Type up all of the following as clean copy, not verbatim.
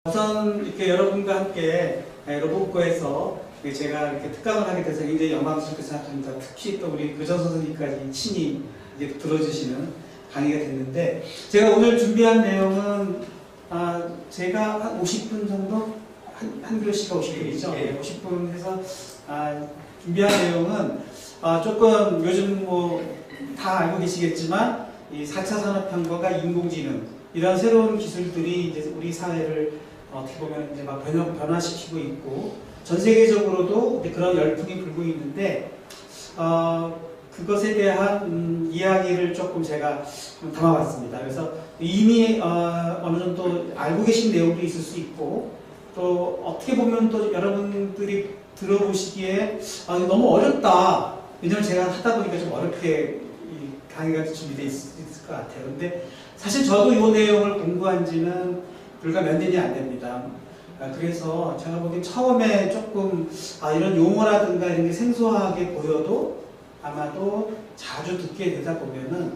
우선 이렇게 여러분과 함께 로봇고에서 제가 이렇게 특강을 하게 돼서 굉장히 영광스럽게 생각합니다. 특히 또 우리 교장 선생님까지 친히 이제 들어주시는 강의가 됐는데, 제가 오늘 준비한 내용은 제가 한 50분 정도? 한 교시가 50분이죠? 네, 50분 해서 준비한 내용은 조금 요즘 뭐 다 알고 계시겠지만 이 4차 산업혁명과 인공지능 이런 새로운 기술들이 이제 우리 사회를 어떻게 보면 이제 막 변화시키고 있고, 전 세계적으로도 그런 열풍이 불고 있는데, 그것에 대한 이야기를 조금 제가 담아봤습니다. 그래서 이미 어느 정도 알고 계신 내용도 있을 수 있고, 또 어떻게 보면 또 여러분들이 들어보시기에 너무 어렵다. 왜냐면 제가 하다 보니까 좀 어렵게 이 강의가 준비되어 있을 것 같아요. 근데 사실 저도 이 내용을 공부한 지는 불과 몇 년이 안 됩니다. 그래서 제가 보기엔 처음에 조금 이런 용어라든가 이런 게 생소하게 보여도 아마도 자주 듣게 되다 보면은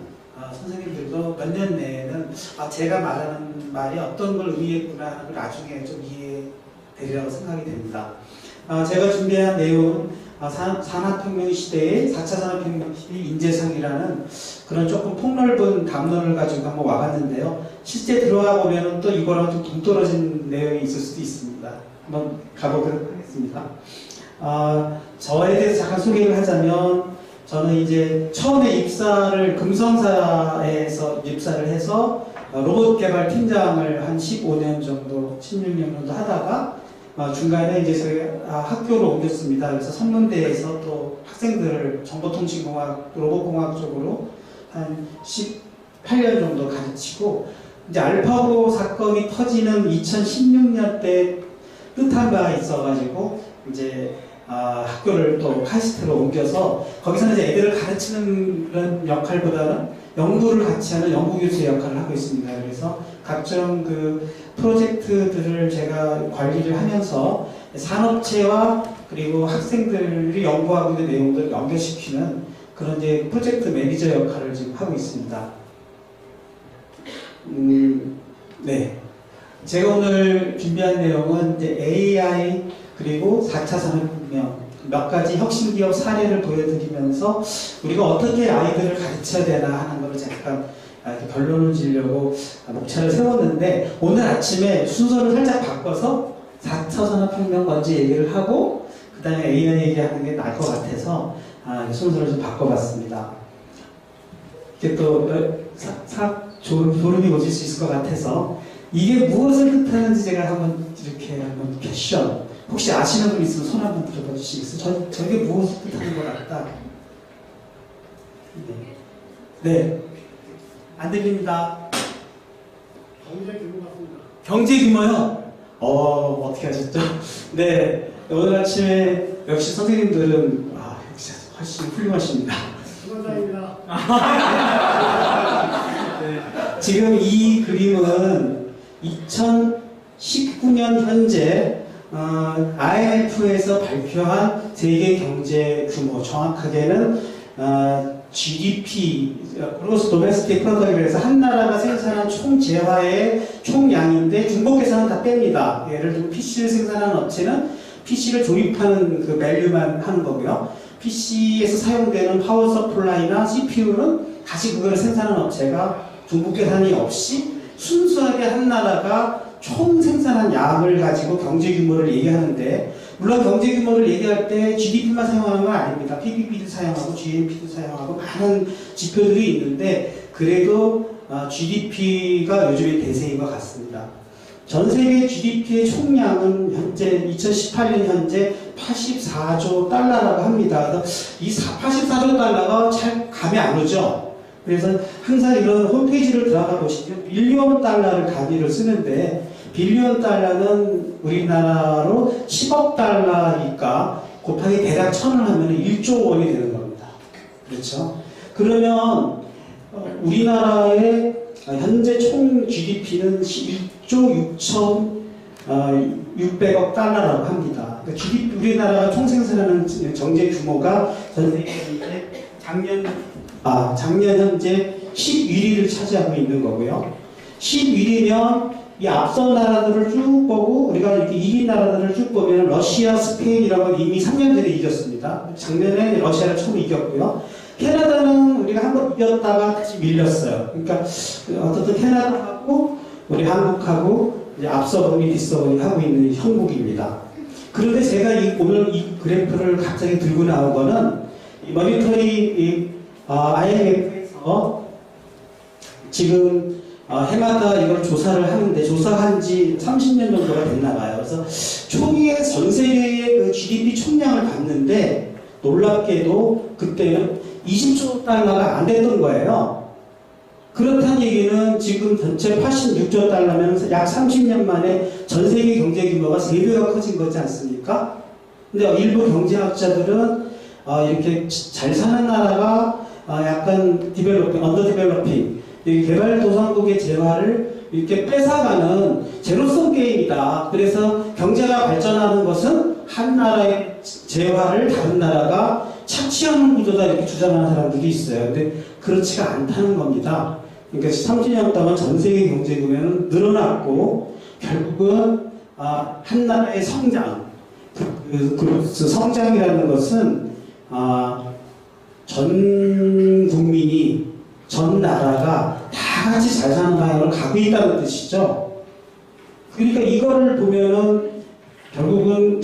선생님들도 몇 년 내에는 제가 말하는 말이 어떤 걸 의미했구나 하는 걸 나중에 좀 이해되리라고 생각이 됩니다. 제가 준비한 내용은 산업혁명 시대의 4차 산업혁명 시대 인재상이라는 그런 조금 폭넓은 담론을 가지고 한번 와봤는데요. 실제 들어와 보면은 또 이거랑 좀 동떨어진 내용이 있을 수도 있습니다. 한번 가보도록 하겠습니다. 저에 대해서 잠깐 소개를 하자면, 저는 이제 처음에 입사를 금성사에서 입사를 해서 로봇 개발 팀장을 한 15년 정도, 16년 정도 하다가 중간에 이제 저희가 학교를 옮겼습니다. 그래서 선문대에서 또 학생들을 정보통신공학, 로봇공학 쪽으로 한 18년 정도 가르치고, 이제 알파고 사건이 터지는 2016년 때 뜻한 바가 있어가지고 이제 학교를 또 카이스트로 옮겨서 거기서는 이제 애들을 가르치는 그런 역할보다는 연구를 같이 하는 연구교수의 역할을 하고 있습니다. 그래서 각종 그 프로젝트들을 제가 관리를 하면서 산업체와 그리고 학생들이 연구하고 있는 내용들을 연결시키는 그런 이제 프로젝트 매니저 역할을 지금 하고 있습니다. 네. 제가 오늘 준비한 내용은 이제 AI 그리고 4차 산업혁명 몇 가지 혁신기업 사례를 보여드리면서 우리가 어떻게 아이들을 가르쳐야 되나 하는 것을 잠깐 이렇게 결론을 지으려고 목차를 세웠는데, 오늘 아침에 순서를 살짝 바꿔서 4차 산업혁명 먼저 얘기를 하고 그 다음에 AI 얘기하는 게 나을 것 같아서 순서를 좀 바꿔봤습니다. 이렇게 또 좋은 졸음이 오실 수 있을 것 같아서, 이게 무엇을 뜻하는지 제가 한번 이렇게 한번 퀘션, 혹시 아시는 분 있으면 손 한번 들어봐 주시겠어요? 저게 무엇을 뜻하는 것 같다. 네. 안 들립니다. 경제 규모 같습니다. 경제 규모요? 어떻게 하셨죠? 네. 오늘 아침에 역시 선생님들은 역시 훨씬 훌륭하십니다. 수고자입니다. 네. 지금 이 그림은 2019년 현재 IMF에서 발표한 세계 경제 규모, 정확하게는 GDP, 그로스 도메스틱 프로덕트라고 해서 한 나라가 생산한 총 재화의 총량인데 중복 계산은 다 뺍니다. 예를 들면 PC를 생산하는 업체는 PC를 조립하는 그 밸류만 하는 거고요. PC에서 사용되는 파워 서플라이나 CPU는 다시 그걸 생산하는 업체가 중복 계산이 없이 순수하게 한 나라가 총 생산한 양을 가지고 경제 규모를 얘기하는데, 물론 경제 규모를 얘기할 때 GDP만 사용하는 건 아닙니다. PPP도 사용하고 GNP도 사용하고 많은 지표들이 있는데, 그래도 GDP가 요즘에 대세인 것 같습니다. 전 세계 GDP의 총량은 현재 2018년 현재 84조 달러라고 합니다. 그래서 이 84조 달러가 잘 감이 안 오죠. 그래서 항상 이런 홈페이지를 들어가 보시면 빌리언 달러를 단위로 쓰는데, 빌리언 달러는 우리나라로 10억 달러니까 곱하기 대략 1000을 하면 1조 원이 되는 겁니다. 그렇죠? 그러면 우리나라의 현재 총 GDP는 1조 6,600억 달러라고 합니다. 그러니까 GDP, 우리나라가 총 생산하는 경제 규모가 전 세계에 작년 현재 11위를 차지하고 있는 거고요. 11위면 이 앞선 나라들을 쭉 보고 러시아, 스페인이라고 이미 3년 전에 이겼습니다. 작년에 러시아를 처음 이겼고요. 캐나다는 우리가 한번 이겼다가 다시 밀렸어요. 그러니까 어떻든 캐나다하고 우리 한국하고 이제 앞서보니 뒤서보니 하고 있는 형국입니다. 그런데 제가 오늘 이 그래프를 갑자기 들고 나온 거는 이 머니터리 IMF에서 지금 해마다 이걸 조사를 하는데 조사한 지 30년 정도가 됐나 봐요. 그래서 초기에 전 세계의 그 GDP 총량을 봤는데 놀랍게도 그때는 20조 달러가 안 됐던 거예요. 그렇다는 얘기는 지금 전체 86조 달러면 약 30년 만에 전 세계 경제 규모가 3배가 커진 거지 않습니까? 근데 일부 경제학자들은 이렇게 잘 사는 나라가 약간 언더 디벨로핑, 개발도상국의 재화를 이렇게 뺏어가는 제로섬 게임이다. 그래서 경제가 발전하는 것은 한 나라의 재화를 다른 나라가 착취하는 구조다 이렇게 주장하는 사람들이 있어요. 근데 그렇지가 않다는 겁니다. 그러니까 30년 동안 전 세계 경제 규모는 늘어났고 결국은 한 나라의 성장, 그 성장이라는 것은 전 국민이 전 나라가 다 같이 잘 사는 방향으로 가고 있다는 뜻이죠. 그러니까 이거를 보면은 결국은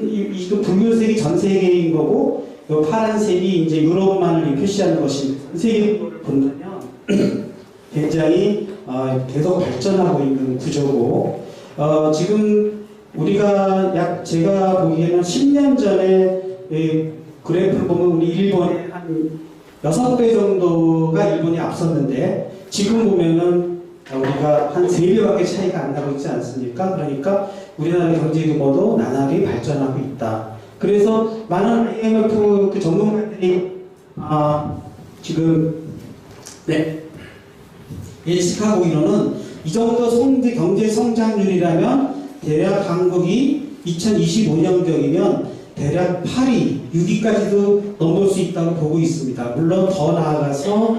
이거 붉은색이 전 세계인 거고 이 파란색이 이제 유럽만을 표시하는 것인데 전 세계를 본다면 굉장히 계속 발전하고 있는 구조고 지금 우리가 제가 보기에는 10년 전에 그래프를 보면 우리 일본의 한 6배 정도가 일본이 앞섰는데 지금 보면은 우리가 한 3배밖에 차이가 안 나고 있지 않습니까? 그러니까 우리나라 경제 규모도 나날이 발전하고 있다. 그래서 많은 IMF 그 전문가들이 지금 예측하고 있는 이 정도 경제 성장률이라면 대략 한국이 2025년경이면 대략 8위, 6위까지도 넘볼 수 있다고 보고 있습니다. 물론 더 나아가서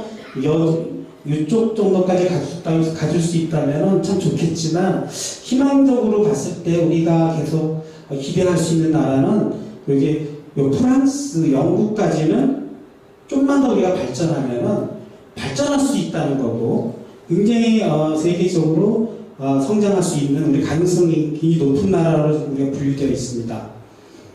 이쪽 정도까지 가질 수 있다면 참 좋겠지만 희망적으로 봤을 때 우리가 계속 기대할 수 있는 나라는 여기 프랑스, 영국까지는 좀만 더 우리가 발전할 수 있다는 거고 굉장히 세계적으로 성장할 수 있는 우리 가능성이 굉장히 높은 나라로 우리가 분류되어 있습니다.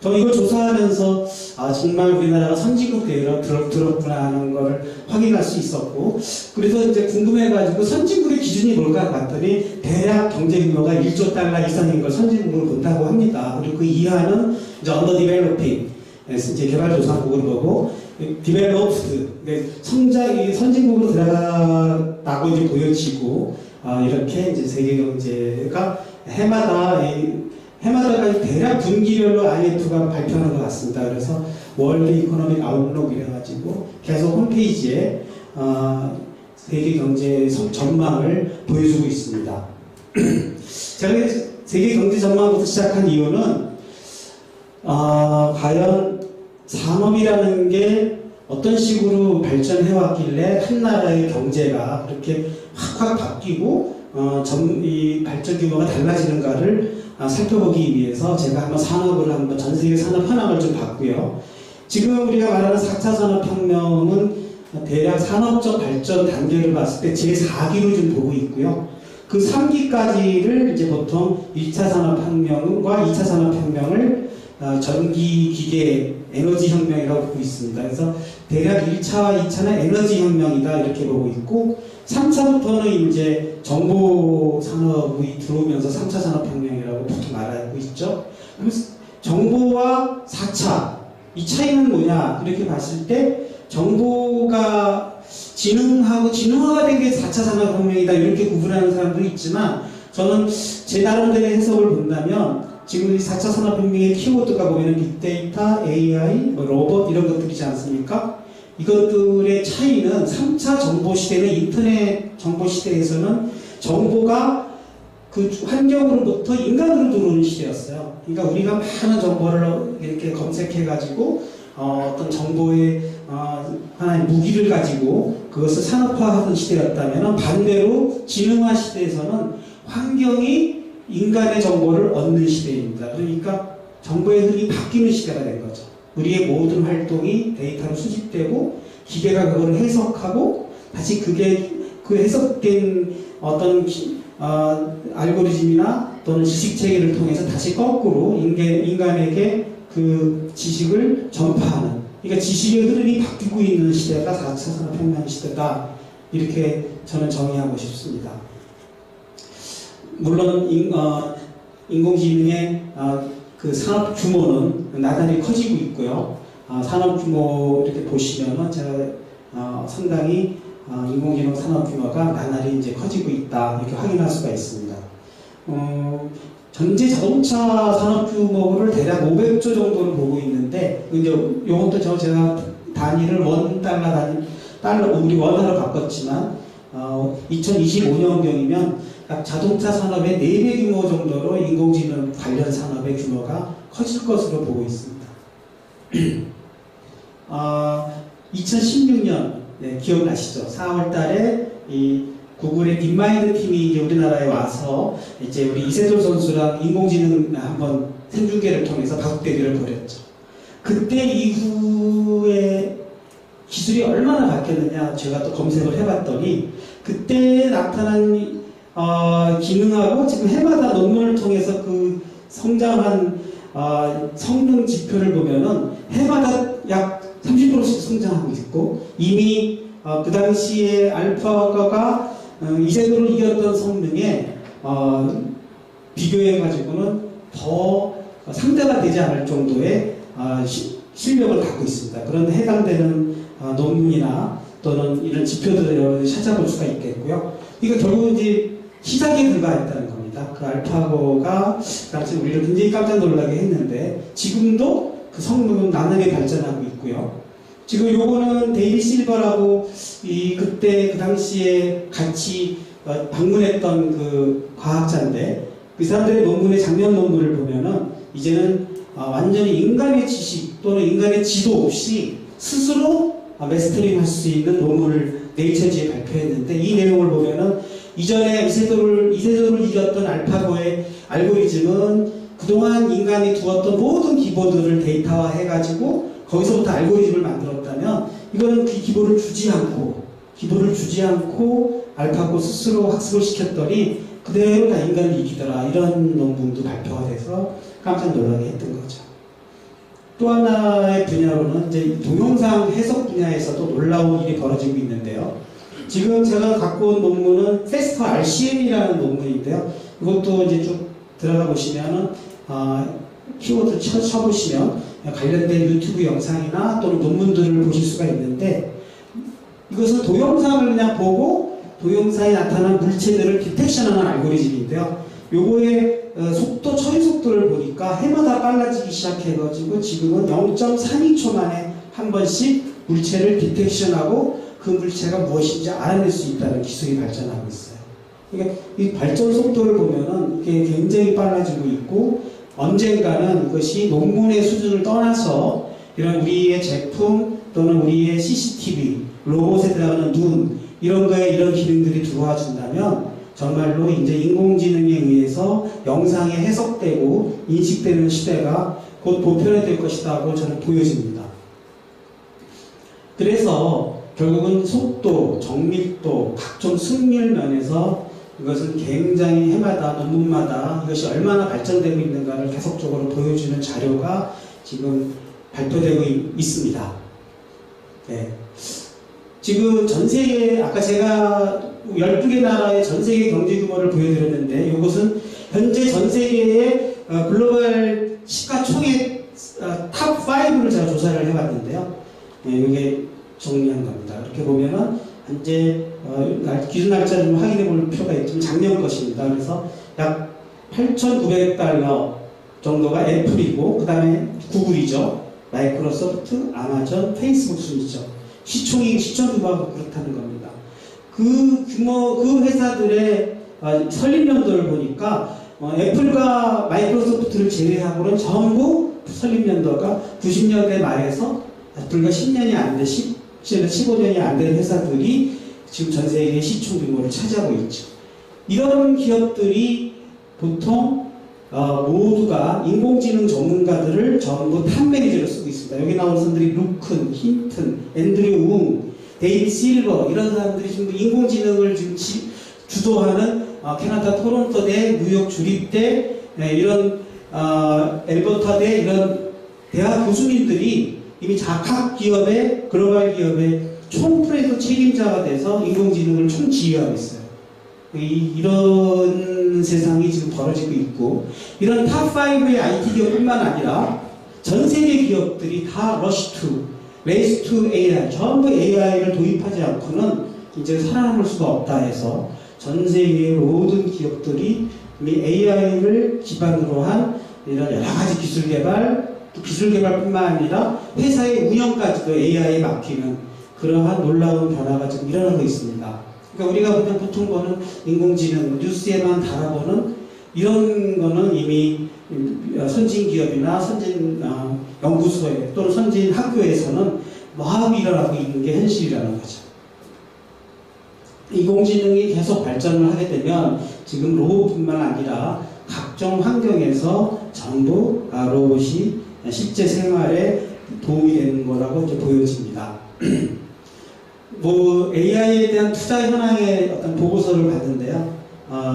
저 이걸 조사하면서 정말 우리나라가 선진국 대회로 들었구나 하는 걸 확인할 수 있었고 그래서 이제 궁금해가지고 선진국의 기준이 뭘까 봤더니 대략 경제 규모가 1조 달러 이상인 걸 선진국으로 본다고 합니다. 그리고 그 이하는 이제 언더 디벨로핑, 이제 개발도상국을 보고 디벨롭드, 성장이 선진국으로 들어가다고 이제 보여지고 이렇게 이제 세계 경제가 해마다 대략 분기별로 IMF가 발표하는 것 같습니다. 그래서 월드 이코노믹 아웃룩 이래가지고 계속 홈페이지에 세계 경제 전망을 보여주고 있습니다. 제가 세계 경제 전망부터 시작한 이유는 과연 산업이라는 게 어떤 식으로 발전해왔길래 한 나라의 경제가 그렇게 확 바뀌고 이 발전 규모가 달라지는가를 살펴보기 위해서 제가 한번 전 세계 산업 현황을 좀 봤고요. 지금 우리가 말하는 4차 산업혁명은 대략 산업적 발전 단계를 봤을 때 제4기로 좀 보고 있고요. 그 3기까지를 이제 보통 1차 산업혁명과 2차 산업혁명을 전기, 기계, 에너지 혁명이라고 보고 있습니다. 그래서 대략 1차와 2차는 에너지 혁명이다 이렇게 보고 있고 3차부터는 이제 정보 산업이 들어오면서 3차 산업혁명이라고 보통 알고 있죠. 그럼 정보와 4차 이 차이는 뭐냐 이렇게 봤을 때 정보가 진흥화가 된 게 4차 산업혁명이다 이렇게 구분하는 사람도 있지만 저는 제 나름대로의 해석을 본다면 지금 이 4차 산업혁명의 키워드가 보면 빅데이터, AI, 로봇 이런 것들이지 않습니까? 이것들의 차이는 3차 정보 시대는 인터넷 정보 시대에서는 정보가 그 환경으로부터 인간으로 들어오는 시대였어요. 그러니까 우리가 많은 정보를 이렇게 검색해가지고 어떤 정보의 하나의 무기를 가지고 그것을 산업화하던 시대였다면 반대로 지능화 시대에서는 환경이 인간의 정보를 얻는 시대입니다. 그러니까 정보의 흐름이 바뀌는 시대가 된 거죠. 우리의 모든 활동이 데이터로 수집되고 기계가 그걸 해석하고 다시 그게 그 해석된 어떤 알고리즘이나 또는 지식 체계를 통해서 다시 거꾸로 인간에게 그 지식을 전파하는, 그러니까 지식의 흐름이 바뀌고 있는 시대가 4차 산업혁명 시대다, 이렇게 저는 정의하고 싶습니다. 물론 인공지능의 그 산업 규모는 나날이 커지고 있고요. 산업 규모 이렇게 보시면은 제가 상당히 인공지능 산업 규모가 나날이 이제 커지고 있다, 이렇게 확인할 수가 있습니다. 전체 자동차 산업 규모를 대략 500조 정도를 보고 있는데, 이제 이것도 제가 단위를 우리 원화로 바꿨지만 2025년경이면 자동차 산업의 4배 규모 정도로 인공지능 관련 산업의 규모가 커질 것으로 보고 있습니다. 2016년 기억나시죠? 4월 달에 이 구글의 딥마인드 팀이 이제 우리나라에 와서 이제 우리 이세돌 선수랑 인공지능 한번 생중계를 통해서 바둑 대결을 벌였죠. 그때 이후에 기술이 얼마나 바뀌었느냐 제가 또 검색을 해봤더니, 그때 나타난 기능하고 지금 해마다 논문을 통해서 그 성장한 성능 지표를 보면은 해마다 약 30%씩 성장하고 있고, 이미 그 당시에 알파고가 이세돌을 이겼던 성능에 비교해가지고는 더 상대가 되지 않을 정도의 실력을 갖고 있습니다. 그런 해당되는 논문이나 또는 이런 지표들을 찾아볼 수가 있겠고요. 그러니까 결국은 이제 시작에 불과했다는 겁니다. 그 알파고가 당시 우리를 굉장히 깜짝 놀라게 했는데 지금도 그 성능은 나날이 발전하고 있고요. 지금 요거는 데이비 실버라고 그때 그 당시에 같이 방문했던 그 과학자인데, 그 사람들의 논문의 장면 논문을 보면은 이제는 완전히 인간의 지식 또는 인간의 지도 없이 스스로 메스터링 할 수 있는 논문을 네이처지에 발표했는데, 이 내용을 보면은 이전에 이세돌을 이겼던 알파고의 알고리즘은 그동안 인간이 두었던 모든 기보들을 데이터화 해가지고 거기서부터 알고리즘을 만들었다면, 이거는 그 기보를 주지 않고 알파고 스스로 학습을 시켰더니 그대로 다 인간을 이기더라, 이런 논문도 발표가 돼서 깜짝 놀라게 했던 거죠. 또 하나의 분야로는 이제 동영상 해석 분야에서도 놀라운 일이 벌어지고 있는데요. 지금 제가 갖고 온 논문은 페스터 RCM이라는 논문인데요. 이것도 이제 쭉 들어가 보시면은 키워드 쳐보시면 관련된 유튜브 영상이나 또는 논문들을 보실 수가 있는데, 이것은 동영상을 그냥 보고 동영상에 나타난 물체들을 디텍션하는 알고리즘인데요. 요거의 처리 속도를 보니까 해마다 빨라지기 시작해가지고 지금은 0.32초 만에 한 번씩 물체를 디텍션하고 그 물체가 무엇인지 알아낼 수 있다는 기술이 발전하고 있어요. 그러니까 이 발전 속도를 보면은 이게 굉장히 빨라지고 있고, 언젠가는 이것이 논문의 수준을 떠나서 이런 우리의 제품 또는 우리의 CCTV, 로봇에 들어가는 눈, 이런 거에 이런 기능들이 들어와 준다면 정말로 이제 인공지능에 의해서 영상이 해석되고 인식되는 시대가 곧 보편화될 것이라고 저는 보여집니다. 그래서 결국은 속도, 정밀도, 각종 승률 면에서 이것은 굉장히 해마다 논문마다 이것이 얼마나 발전되고 있는가를 계속적으로 보여주는 자료가 지금 발표되고 있습니다. 네. 지금 전 세계, 아까 제가 12개 나라의 전 세계 경제 규모를 보여드렸는데, 이것은 현재 전 세계의 글로벌 시가총액 탑 5를 제가 조사를 해봤는데요. 네, 이게 정리한 겁니다. 이렇게 보면은 현재 기준 날짜 좀 확인해 볼 필요가 있지만 작년 것입니다. 그래서 약 8,900달러 정도가 애플이고, 그 다음에 구글이죠. 마이크로소프트, 아마존, 페이스북 순이죠. 시총 규모가 그렇다는 겁니다. 그 회사들의 설립 연도를 보니까 애플과 마이크로소프트를 제외하고는 전부 설립 연도가 90년대 말에서 불과 10년이 안 돼, 15년이 안 된 회사들이 지금 전 세계의 시총 규모를 차지하고 있죠. 이런 기업들이 보통 모두가 인공지능 전문가들을 전부 탑 매니저로 쓰고 있습니다. 여기 나오는 사람들이 루큰, 힌튼, 앤드류 웅, 데이비 실버 이런 사람들이 지금 인공지능을 지금 주도하는 캐나다 토론토대, 뉴욕 주립대 이런 엘버타대 이런 대학 교수님들이 이미 각 기업의 글로벌 기업의 총프로젝트 책임자가 돼서 인공지능을 총지휘하고 있어요. 이런 세상이 지금 벌어지고 있고 이런 탑5의 IT 기업뿐만 아니라 전 세계 기업들이 다 레이스 투 AI 전부 AI를 도입하지 않고는 이제 살아남을 수가 없다 해서 전 세계의 모든 기업들이 이미 AI를 기반으로 한 이런 여러 가지 기술 개발뿐만 아니라 회사의 운영까지도 AI에 맡기는 그러한 놀라운 변화가 지금 일어나고 있습니다. 그러니까 우리가 그냥 보통 보는 인공지능, 뉴스에만 달아보는 이런 거는 이미 선진 기업이나 선진 연구소에 또는 선진 학교에서는 마음이 일어나고 있는 게 현실이라는 거죠. 인공지능이 계속 발전을 하게 되면 지금 로봇뿐만 아니라 각종 환경에서 전부 로봇이 실제 생활에 도움이 되는 거라고 이제 보여집니다. AI에 대한 투자 현황의 어떤 보고서를 봤는데요.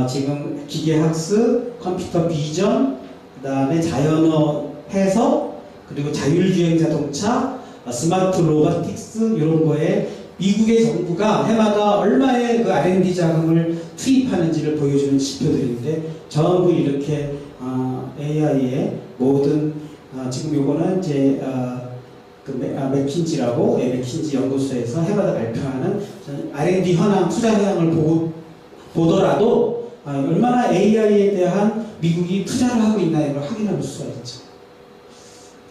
지금 기계학습, 컴퓨터 비전, 그 다음에 자연어 해석, 그리고 자율주행 자동차, 스마트 로보틱스 이런 거에 미국의 정부가 해마다 얼마의 그 R&D 자금을 투입하는지를 보여주는 지표들인데 전부 이렇게 AI의 모든 지금 요거는 이제 맥킨지라고 맥킨지 연구소에서 해마다 발표하는 R&D 현황, 투자 현황을 보더라도 얼마나 AI에 대한 미국이 투자를 하고 있나 이걸 확인할 수가 있죠.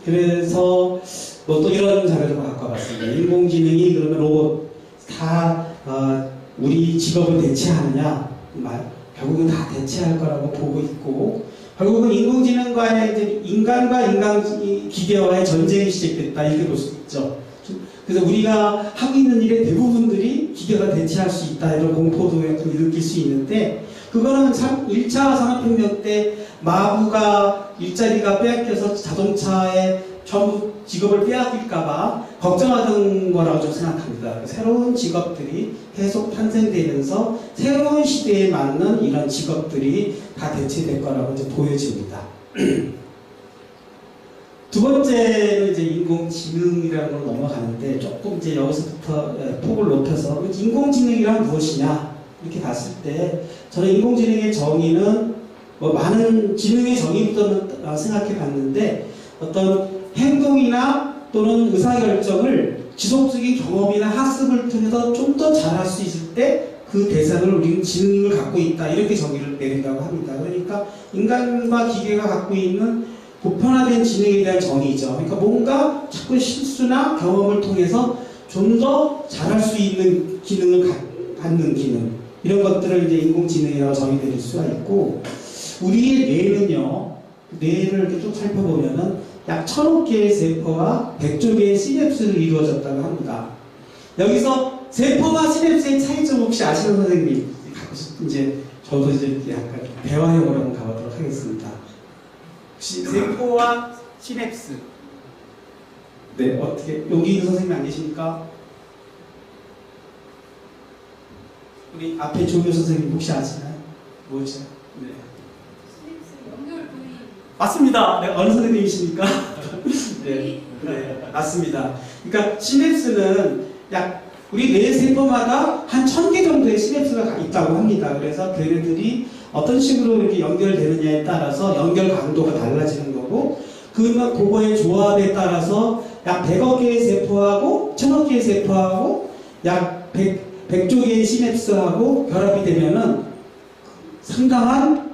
그래서 또 이런 자료를 갖고 와봤습니다. 인공지능이 그러면 로봇 다 우리 직업을 대체하느냐? 결국은 다 대체할 거라고 보고 있고 결국은 인공지능과의 이제 인간과 기계와의 전쟁이 시작됐다 이렇게 볼 수 있죠. 그래서 우리가 하고 있는 일의 대부분들이 기계가 대체할 수 있다 이런 공포도 느낄 수 있는데 그거는 1차 산업혁명 때 마구가 일자리가 빼앗겨서 자동차에 전부 직업을 빼앗길까봐 걱정하던 거라고 좀 생각합니다. 새로운 직업들이 계속 탄생되면서 새로운 시대에 맞는 이런 직업들이 다 대체될 거라고 이제 보여집니다. 두 번째는 이제 인공지능이라는 걸 넘어가는데 조금 이제 여기서부터 폭을 높여서 인공지능이란 무엇이냐 이렇게 봤을 때 저는 인공지능의 정의는 많은 지능의 정의부터는 생각해 봤는데 어떤 행동이나 또는 의사결정을 지속적인 경험이나 학습을 통해서 좀 더 잘할 수 있을 때 그 대상을 우리는 지능을 갖고 있다 이렇게 정의를 내린다고 합니다. 그러니까 인간과 기계가 갖고 있는 보편화된 지능에 대한 정의죠. 그러니까 뭔가 자꾸 실수나 경험을 통해서 좀 더 잘할 수 있는 기능을 갖는 기능 이런 것들을 이제 인공지능이라고 정의될 수가 있고 우리의 뇌는요 뇌를 이렇게 쭉 살펴보면은 약 1000억 개의 세포와 100조 개의 시냅스를 이루어졌다고 합니다. 여기서 세포와 시냅스의 차이점 혹시 아시는 선생님? 이제 저도 이제 약간 대화형으로 한번 가보도록 하겠습니다. 혹시 세포와 시냅스? 네, 어떻게 여기 있는 선생님 안 계십니까? 우리 앞에 조교 선생님 혹시 아시나요? 뭐죠? 네. 맞습니다. 네, 어느 선생님이십니까? 네, 네, 맞습니다. 그러니까 시냅스는 약 우리 뇌 세포마다 한 1000개 정도의 시냅스가 있다고 합니다. 그래서 걔네들이 어떤 식으로 이렇게 연결되느냐에 따라서 연결 강도가 달라지는 거고 그거의 조합에 따라서 약 100억 개의 세포하고 1000억 개의 세포하고 약 100조 개의 시냅스하고 결합이 되면은 상당한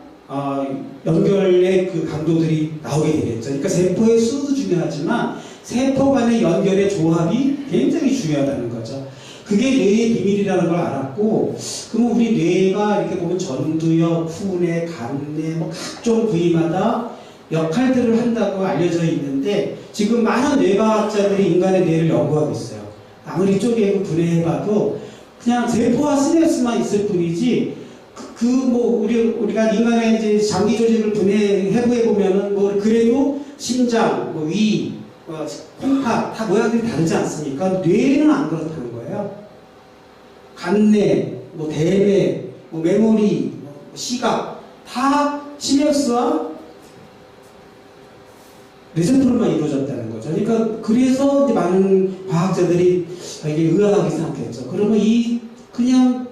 연결의 그 강도들이 나오게 되겠죠. 그러니까 세포의 수도 중요하지만 세포 간의 연결의 조합이 굉장히 중요하다는 거죠. 그게 뇌의 비밀이라는 걸 알았고, 그러면 우리 뇌가 이렇게 보면 전두엽, 후뇌, 간뇌, 각종 부위마다 역할들을 한다고 알려져 있는데 지금 많은 뇌과학자들이 인간의 뇌를 연구하고 있어요. 아무리 쪼개고 분해해봐도 그냥 세포와 시냅스만 있을 뿐이지 그 뭐 우리가 인간의 이제 장기 조직을 해부해 보면은 뭐 그래도 심장, 뭐 위, 콩팥 다 모양들이 다르지 않습니까? 뇌는 안 그렇다는 거예요. 간내, 뭐 대뇌, 뭐 메모리, 뭐 시각 다 시내스와 레세프로만 이루어졌다는 거죠. 그러니까 그래서 이제 많은 과학자들이 이게 의아하게 생각했죠. 그러면 이 그냥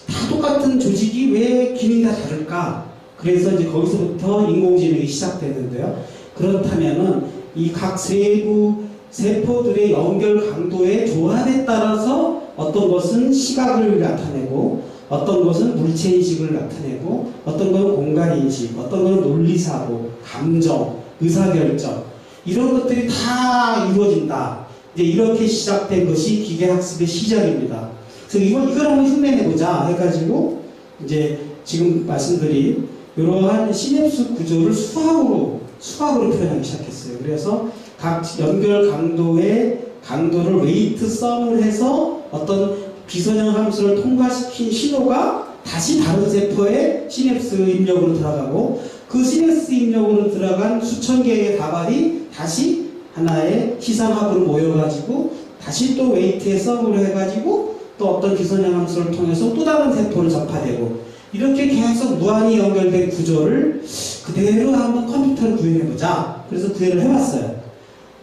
다 똑같은 조직이 왜 기능이 다 다를까? 그래서 이제 거기서부터 인공지능이 시작되는데요. 그렇다면은 이 각 세부 세포들의 연결 강도의 조합에 따라서 어떤 것은 시각을 나타내고 어떤 것은 물체인식을 나타내고 어떤 것은 공간인식, 어떤 것은 논리사고, 감정, 의사결정 이런 것들이 다 이루어진다. 이제 이렇게 시작된 것이 기계학습의 시작입니다. 그래서 이걸 한번 흉내내보자 해가지고 이제 지금 말씀드린 이러한 시냅스 구조를 수학으로 표현하기 시작했어요. 그래서 각 연결 강도를 웨이트 썸을 해서 어떤 비선형 함수를 통과시킨 신호가 다시 다른 세포의 시냅스 입력으로 들어가고 그 시냅스 입력으로 들어간 수천 개의 다발이 다시 하나의 시상합으로 모여가지고 다시 또 웨이트에 썸을 해가지고 또 어떤 비선형 함수를 통해서 또 다른 세포를 전파되고 이렇게 계속 무한히 연결된 구조를 그대로 한번 컴퓨터를 구현해보자. 그래서 구현을 해봤어요.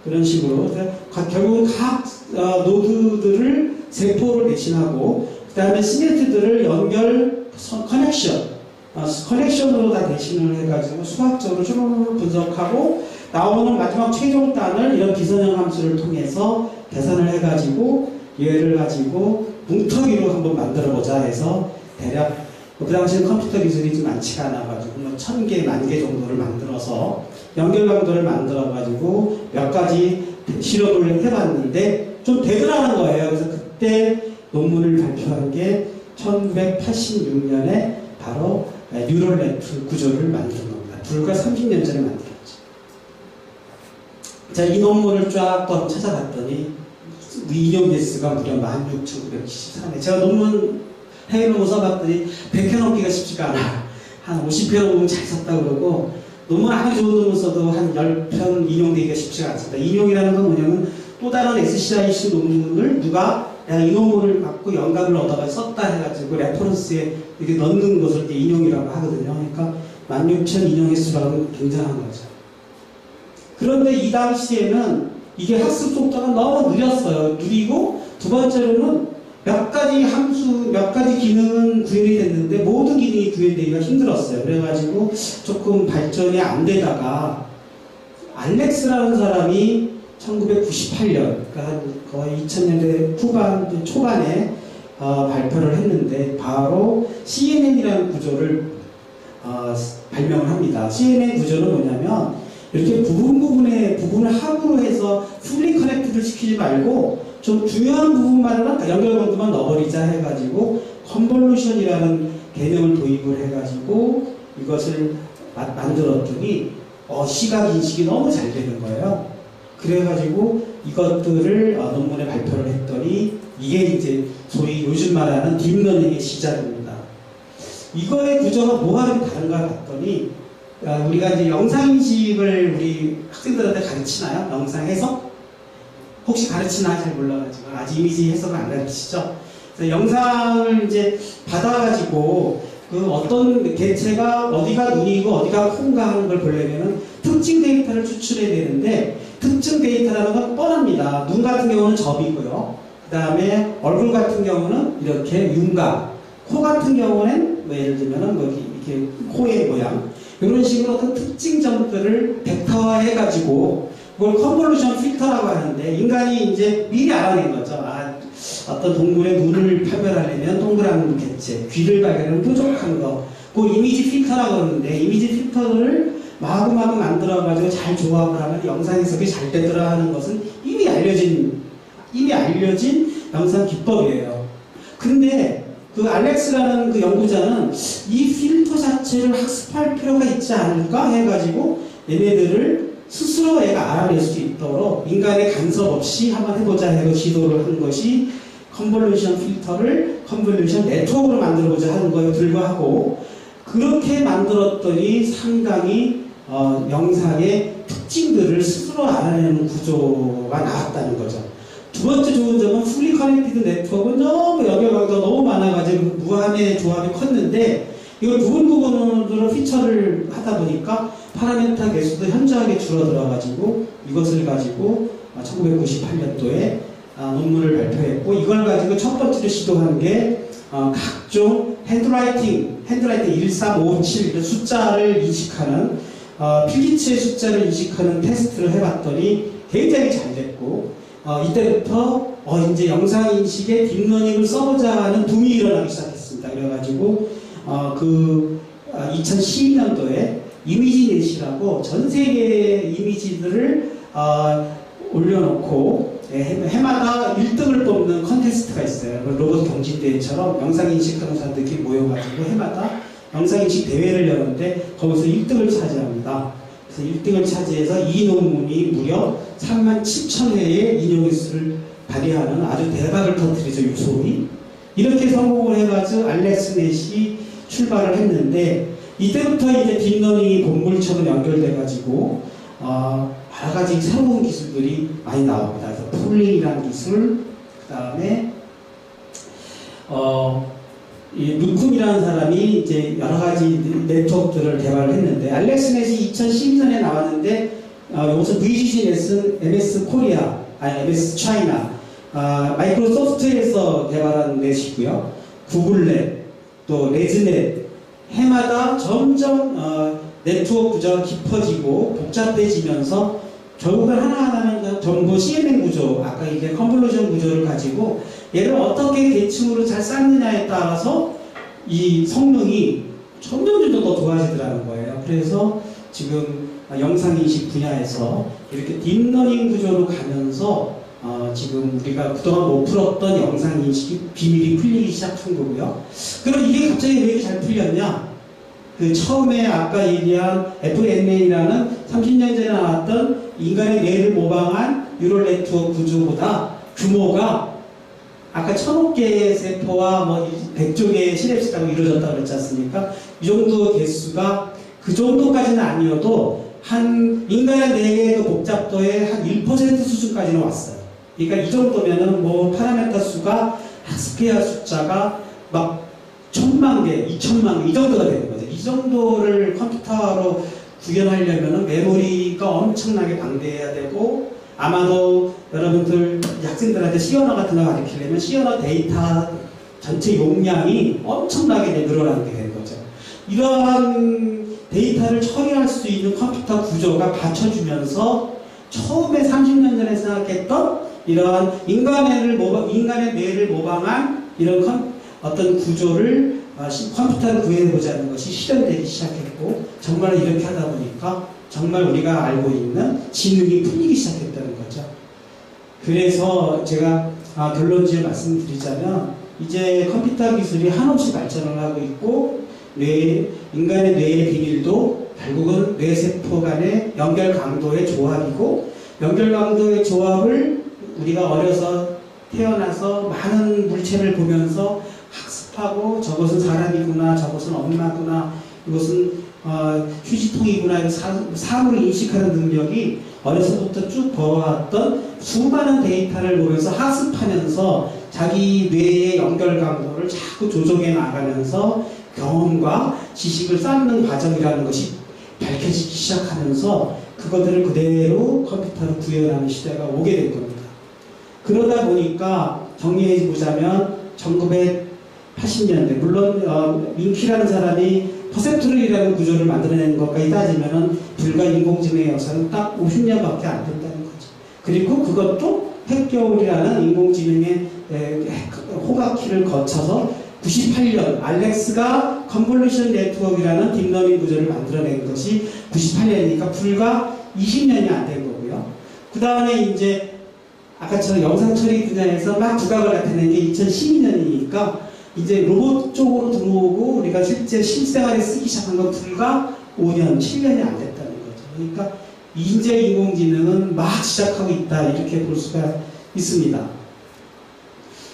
그런 식으로 결국은 각 노드들을 세포를 대신하고 그 다음에 시네트들을 연결 커넥션으로 다 대신을 해가지고 수학적으로 쭉 분석하고 나오는 마지막 최종단을 이런 비선형 함수를 통해서 계산을 해가지고 얘를 가지고 뭉텅이로 한번 만들어보자 해서 대략 그 당시에 컴퓨터 기술이 좀 많지가 않아가지고 뭐 1000개, 10,000개 정도를 만들어서 연결 강도를 만들어가지고 몇 가지 실험을 해봤는데 좀 되더라는 거예요. 그래서 그때 논문을 발표한 게 1986년에 바로 뉴럴 네트 구조를 만든 겁니다. 불과 30년 전에 만들었죠. 자, 이 논문을 쫙 또 찾아봤더니 인용 개수가 무려 16,973회. 제가 논문 해외 논문 써봤더니 100회 넘기가 쉽지가 않아. 한 50회 논문 잘 썼다고 그러고 논문 아무리 좋은 논문 써도 한 10편 인용되기가 쉽지가 않습니다. 인용이라는 건 뭐냐면 또 다른 SCIC 논문을 누가 이 논문을 갖고 영감을 얻어가 썼다 해가지고 레퍼런스에 이렇게 넣는 것을 이렇게 인용이라고 하거든요. 그러니까 16,000 인용 횟수라고 굉장한 거죠. 그런데 이 당시에는 이게 학습 속도가 너무 느렸어요. 느리고 두 번째로는 몇 가지 함수, 몇 가지 기능은 구현이 됐는데 모든 기능이 구현되기가 힘들었어요. 그래가지고 조금 발전이 안 되다가 알렉스라는 사람이 1998년, 그러니까 거의 2000년대 후반, 초반에 발표를 했는데 바로 CNN이라는 구조를 발명을 합니다. CNN 구조는 뭐냐면 이렇게 부분을 합으로 해서 풀리 커넥트를 시키지 말고 좀 중요한 부분만은 연결관도만 넣어버리자 해가지고 컨볼루션이라는 개념을 도입을 해가지고 이것을 만들었더니 시각 인식이 너무 잘 되는 거예요. 그래가지고 이것들을 논문에 발표를 했더니 이게 이제 소위 요즘 말하는 딥러닝의 시작입니다. 이거의 구조가 뭐가 다른가 봤더니 우리가 이제 영상인식을 우리 학생들한테 가르치나요? 영상 해석? 혹시 가르치나 잘 몰라가지고 아직 이미지 해석을 안 가르치죠. 그래서 영상을 이제 받아가지고 그 어떤 개체가 어디가 눈이고 어디가 콩가 하는 걸 보려면은 특징 데이터를 추출해야 되는데 특징 데이터라는 건 뻔합니다. 눈 같은 경우는 점이고요. 그 다음에 얼굴 같은 경우는 이렇게 윤곽, 코 같은 경우는 뭐 예를 들면은 뭐 이렇게 코의 모양 이런 식으로 어떤 특징 점들을 벡터화해가지고 그걸 컨볼루션 필터라고 하는데 인간이 이제 미리 알아낸 거죠. 어떤 동물의 눈을 판별하려면 동그란 개체, 귀를 발견하면 뾰족한 거. 그 이미지 필터라고 하는데 이미지 필터를 마구마구 만들어가지고 잘 조합을 하면 영상 해석이 잘 되더라 하는 것은 이미 알려진 영상 기법이에요. 근데 그 알렉스라는 그 연구자는 이 필터 자체를 학습할 필요가 있지 않을까 해가지고 얘네들을 스스로 애가 알아낼 수 있도록 인간의 간섭 없이 한번 해보자 해서 시도를 한 것이 컨볼루션 필터를 컨볼루션 네트워크로 만들어보자 하는 거에 불과하고 그렇게 만들었더니 상당히 영상의 특징들을 스스로 알아내는 구조가 나왔다는 거죠. 두 번째 좋은 점은 풀리 커넥티드 네트워크는 너무 연결강도가 너무 많아가지고 무한의 조합이 컸는데 이걸 부분으로 피처를 하다 보니까 파라메타 개수도 현저하게 줄어들어가지고 이것을 가지고 1998년도에 논문을 발표했고 이걸 가지고 첫 번째로 시도한 게 각종 핸드라이팅 1357 이런 숫자를 인식하는 필기체의 숫자를 인식하는 테스트를 해봤더니 굉장히 잘 됐고 이때부터 이제 영상 인식에 딥러닝을 써보자 하는 붐이 일어나기 시작했습니다. 그래가지고 2012년도에 이미지넷이라고 전 세계의 이미지들을 올려놓고 해마다 1등을 뽑는 컨테스트가 있어요. 로봇 경진대회처럼 영상 인식하는 사람들끼리 모여가지고 해마다 영상 인식 대회를 여는데 거기서 1등을 차지합니다. 그래서 1등을 차지해서 이 논문이 무려 37,000회의 인용횟수를 발휘하는 아주 대박을 터뜨리죠. 유소히 이렇게 성공을 해가지고 알렉스넷이 출발을 했는데 이때부터 이제 딥러닝이 본물처럼 연결돼가지고 여러 가지 새로운 기술들이 많이 나옵니다. 그래서 풀링이라는 기술, 그 다음에 이 루쿤이라는 사람이 이제 여러 가지 네트워크들을 개발을 했는데 알렉스넷이 2012년에 나왔는데 이것은 VGC넷은 MS 코리아, MS 차이나, 마이크로소프트에서 개발한 넷이고요. 구글넷, 또 레즈넷 해마다 점점 네트워크 구조가 깊어지고 복잡해지면서 결국은 하나하나는 전부 CNN 구조, 아까 이게 컨볼루션 구조를 가지고 얘를 어떻게 계층으로 잘 쌓느냐에 따라서 이 성능이 점점 더 좋아지더라는 거예요. 그래서 지금 영상인식 분야에서 이렇게 딥러닝 구조로 가면서 지금 우리가 그동안 못 풀었던 영상인식이 비밀이 풀리기 시작한 거고요. 그럼 이게 갑자기 왜 이렇게 잘 풀렸냐? 처음에 아까 얘기한 FNN이라는 30년 전에 나왔던 인간의 뇌를 모방한 뉴럴 네트워크 구조보다 규모가 아까 1000억 개의 세포와 100조 개의 시냅스라고 이루어졌다고 그랬지 않습니까? 이 정도 개수가 그 정도까지는 아니어도 한 인간의 뇌의 복잡도의 한 1% 수준까지는 왔어요. 그러니까 이 정도면은 파라메타 수가 스페어 숫자가 막 1000만 개, 2000만 개 이 정도가 되는 거죠. 이 정도를 컴퓨터로 구현하려면 메모리가 엄청나게 방대해야 되고 아마도 여러분들 학생들한테 C언어 같은 거 가르치려면 C언어 데이터 전체 용량이 엄청나게 늘어나게 되는 거죠. 이러한 데이터를 처리할 수 있는 컴퓨터 구조가 갖춰주면서 처음에 30년 전에 생각했던 이러한 인간의 뇌를 모방한 이런 어떤 구조를 컴퓨터를 구해보자는 것이 실현되기 시작했고 정말 이렇게 하다 보니까 정말 우리가 알고 있는 지능이 풀리기 시작했다는 거죠. 그래서 제가 결론지을 말씀드리자면 이제 컴퓨터 기술이 한없이 발전을 하고 있고 인간의 뇌의 비밀도 결국은 뇌세포 간의 연결 강도의 조합이고 연결 강도의 조합을 우리가 어려서 태어나서 많은 물체를 보면서 학습하고 저것은 사람이구나, 저것은 엄마구나, 이것은 휴지통이구나, 이런 사물을 인식하는 능력이 어려서부터 쭉 벌어왔던 수많은 데이터를 보면서 학습하면서 자기 뇌의 연결 강도를 자꾸 조정해 나가면서 경험과 지식을 쌓는 과정이라는 것이 밝혀지기 시작하면서 그것들을 그대로 컴퓨터로 구현하는 시대가 오게 된 겁니다. 그러다 보니까 정리해 보자면 1980년대 물론 민키라는 사람이 퍼셉트럴이라는 구조를 만들어낸 것까지 따지면 불과 인공지능의 역사는 딱 50년밖에 안 된다는 거죠. 그리고 그것도 핵겨울이라는 인공지능의 호각기를 거쳐서 98년 알렉스가 컨볼루션 네트워크라는 딥러닝 구조를 만들어낸 것이 98년이니까 불과 20년이 안 된 거고요. 그 다음에 이제 아까처럼 영상 처리 분야에서 막 두각을 나타낸 게 2012년이니까 이제 로봇 쪽으로 들어오고 우리가 실제 실생활에 쓰기 시작한 건 불과 5년, 7년이 안 됐다는 거죠. 그러니까 인재 인공지능은 막 시작하고 있다 이렇게 볼 수가 있습니다.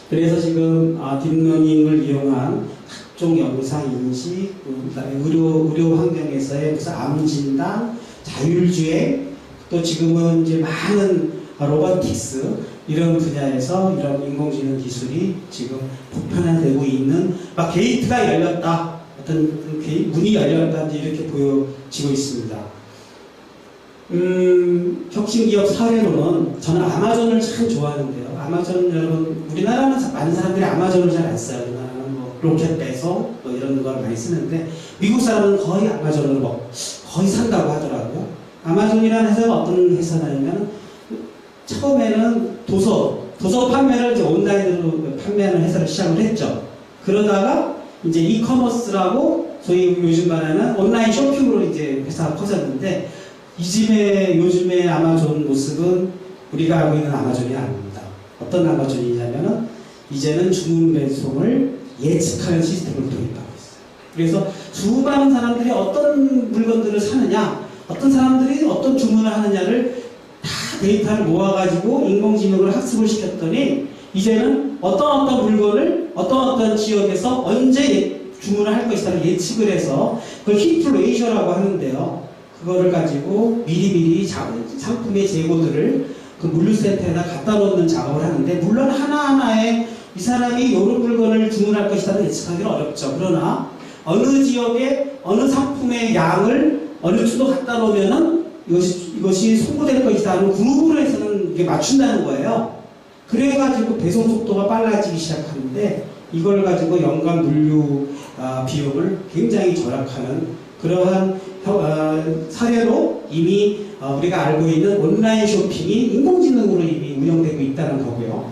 그래서 지금 딥러닝을 이용한 각종 영상 인식, 그다음에 의료 환경에서의 무슨 암 진단, 자율주행, 또 지금은 이제 많은 로보틱스 이런 분야에서 이런 인공지능 기술이 지금 보편화되고 있는 막 게이트가 열렸다, 어떤 문이 열렸다 이렇게 보여지고 있습니다. 혁신기업 사례로는 저는 아마존을 참 좋아하는데요. 아마존 여러분, 우리나라는 많은 사람들이 아마존을 잘 안 써요. 우리나라는 뭐 로켓 배송 뭐 이런 걸 많이 쓰는데 미국 사람은 거의 아마존을 거의 산다고 하더라고요. 아마존이라는 회사가 어떤 회사냐면 처음에는 도서 판매를 이제 온라인으로 판매하는 회사를 시작을 했죠. 그러다가 이제 이커머스라고 소위 요즘 말하는 온라인 쇼핑으로 이제 회사가 커졌는데 요즘의 아마존 모습은 우리가 알고 있는 아마존이 아닙니다. 어떤 아마존이냐면은 이제는 주문 배송을 예측하는 시스템을 도입하고 있어요. 그래서 수많은 사람들이 어떤 물건들을 사느냐, 어떤 사람들이 어떤 주문을 하느냐를 다 데이터를 모아가지고 인공지능으로 학습을 시켰더니 이제는 어떤 물건을 어떤 지역에서 언제 주문을 할 것이라는 예측을 해서 그걸 히트 레이셔라고 하는데요. 그거를 가지고 미리미리 상품의 재고들을 그 물류센터에다 갖다 놓는 작업을 하는데, 물론 하나하나에 이 사람이 이런 물건을 주문할 것이라는 예측하기는 어렵죠. 그러나 어느 지역에 어느 상품의 양을 어느 정도 갖다 놓으면은 이것이 송부될 것이다 하는 그룹으로 해서는 이게 맞춘다는 거예요. 그래가지고 배송 속도가 빨라지기 시작하는데 이걸 가지고 연간 물류 비용을 굉장히 절약하는 그러한 사례로 이미 우리가 알고 있는 온라인 쇼핑이 인공지능으로 이미 운영되고 있다는 거고요.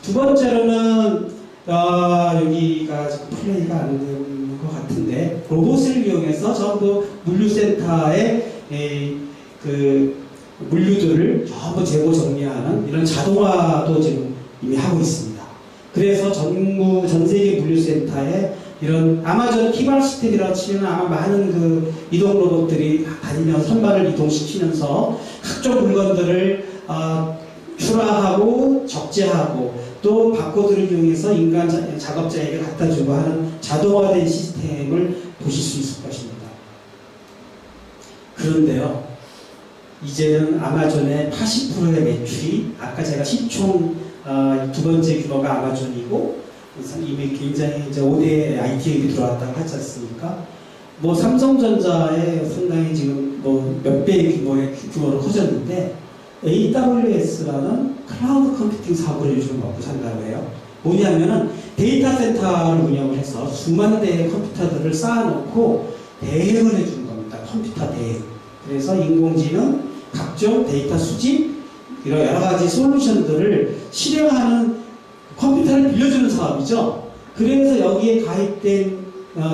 두 번째로는 여기가 지금 플레이가 안 되는 것 같은데, 로봇을 이용해서 전부 물류센터에 그 물류들을 전부 재고 정리하는 이런 자동화도 지금 이미 하고 있습니다. 그래서 전 세계 물류센터에 이런 아마존 기발 시스템이라고 치면 아마 많은 그 이동 로봇들이 다니면서 선반을 이동시키면서 각종 물건들을 출하하고 적재하고 또 바코드를 이용해서 인간 작업자에게 갖다 주고 하는 자동화된 시스템을 보실 수 있을 것입니다. 그런데요, 이제는 아마존의 80%의 매출이, 아까 제가 시총 두 번째 규모가 아마존이고 이미 굉장히 이제 5대 IT 기업이 들어왔다고 하지 않습니까? 뭐 삼성전자에 상당히 지금 뭐 몇 배의 규모로 커졌는데, AWS라는 클라우드 컴퓨팅 사업을 요즘 먹고 산다고 해요. 뭐냐면은 데이터 센터를 운영을 해서 수만 대의 컴퓨터들을 쌓아놓고 대행을 해주는 겁니다. 컴퓨터 대행. 그래서 인공지능, 각종 데이터 수집, 이런 여러 가지 솔루션들을 실행하는 컴퓨터를 빌려주는 사업이죠. 그래서 여기에 가입된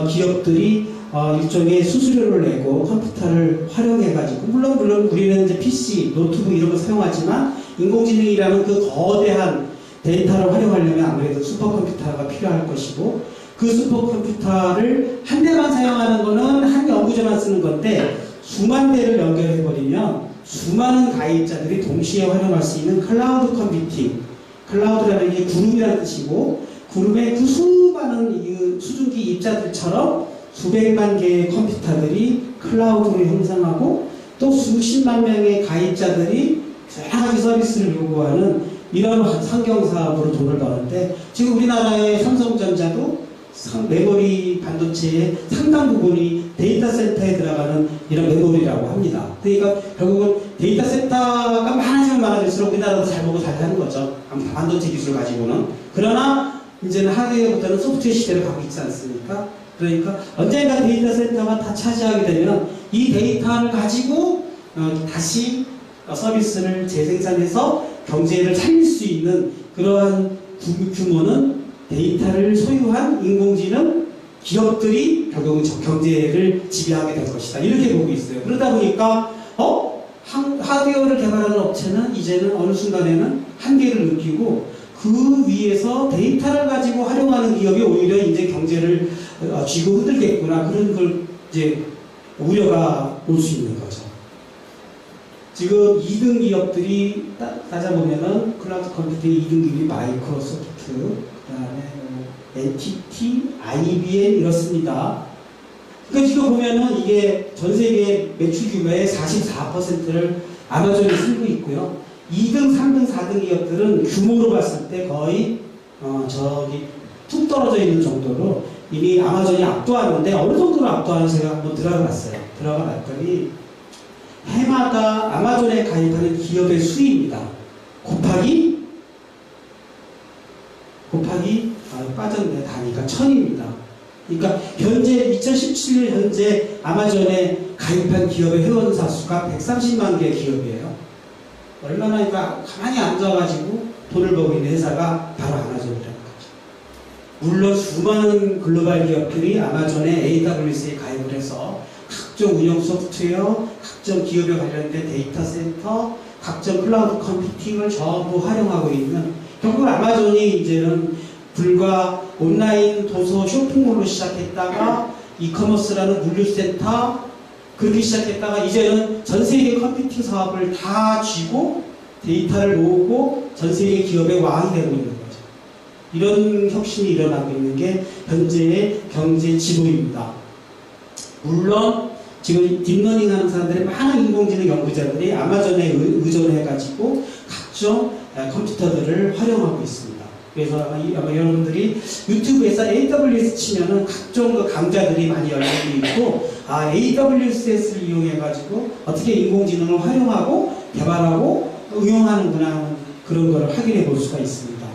기업들이 일종의 수수료를 내고 컴퓨터를 활용해가지고, 물론 우리는 이제 PC, 노트북 이런 걸 사용하지만 인공지능이라는 그 거대한 데이터를 활용하려면 아무래도 슈퍼컴퓨터가 필요할 것이고, 그 슈퍼컴퓨터를 한 대만 사용하는 거는 한 연구소만 쓰는 건데 수만 대를 연결해버리면 수많은 가입자들이 동시에 활용할 수 있는 클라우드 컴퓨팅, 클라우드라는 게 구름이라는 뜻이고, 구름에 그 수많은 수증기 입자들처럼 수백만 개의 컴퓨터들이 클라우드로 형성하고 또 수십만 명의 가입자들이 여러 가지 서비스를 요구하는 이런 상경사업으로 돈을 버는데, 지금 우리나라의 삼성전자도 메모리 반도체의 상당 부분이 데이터 센터에 들어가는 이런 메모리라고 합니다. 그러니까 결국은 데이터 센터가 많아지면 많아질수록 우리나라도 잘 먹고 잘 사는 거죠. 반도체 기술을 가지고는. 그러나 이제는 하드웨어부터는 소프트웨어 시대로 가고 있지 않습니까? 그러니까 언젠가 데이터 센터가 다 차지하게 되면 이 데이터를 가지고 다시 서비스를 재생산해서 경제를 살릴 수 있는 그러한 규모는 데이터를 소유한 인공지능 기업들이 결국은 경제를 지배하게 될 것이다, 이렇게 보고 있어요. 그러다 보니까 하드웨어를 개발하는 업체는 이제는 어느 순간에는 한계를 느끼고 그 위에서 데이터를 가지고 활용하는 기업이 오히려 이제 경제를 쥐고 흔들겠구나, 그런 걸 이제 우려가 올 수 있는 거죠. 지금 2등 기업들이 따져보면은 클라우드 컴퓨팅 2등 기업이 마이크로소프트, 그다음에 NTT, IBM 이렇습니다. 그러니까 지금 보면은 이게 전 세계 매출 규모의 44%를 아마존이 쓸고 있고요. 2등, 3등, 4등 기업들은 규모로 봤을 때 거의 툭 떨어져 있는 정도로 이미 아마존이 압도하는데 어느 정도로 압도하는지 제가 한번 들어가 봤어요. 들어가 봤더니 해마다 아마존에 가입하는 기업의 수입니다. 곱하기 빠졌네 단위가 1000입니다. 그러니까 현재 2017년 현재 아마존에 가입한 기업의 회원사 수가 130만 개 기업이에요. 얼마나 그러니까 가만히 앉아가지고 돈을 벌고 있는 회사가 바로 아마존이라는 거죠. 물론 수많은 글로벌 기업들이 아마존에 AWS에 가입을 해서 각종 운영 소프트웨어, 각종 기업에 관련된 데이터 센터, 각종 클라우드 컴퓨팅을 전부 활용하고 있는 결국 아마존이 이제는 불과 온라인 도서 쇼핑몰로 시작했다가 이커머스라는 물류센터 그렇게 시작했다가 이제는 전 세계 컴퓨팅 사업을 다 쥐고 데이터를 모으고 전 세계 기업의 왕이 되고 있는 거죠. 이런 혁신이 일어나고 있는 게 현재의 경제 지도입니다. 물론 지금 딥러닝 하는 사람들이 많은 인공지능 연구자들이 아마존에 의존해가지고 각종 컴퓨터들을 활용하고 있습니다. 그래서 아마 여러분들이 유튜브에서 AWS 치면은 각종 그 강좌들이 많이 열리고 있고, AWS를 이용해가지고 어떻게 인공지능을 활용하고 개발하고 응용하는구나 하는 그런 거를 확인해 볼 수가 있습니다.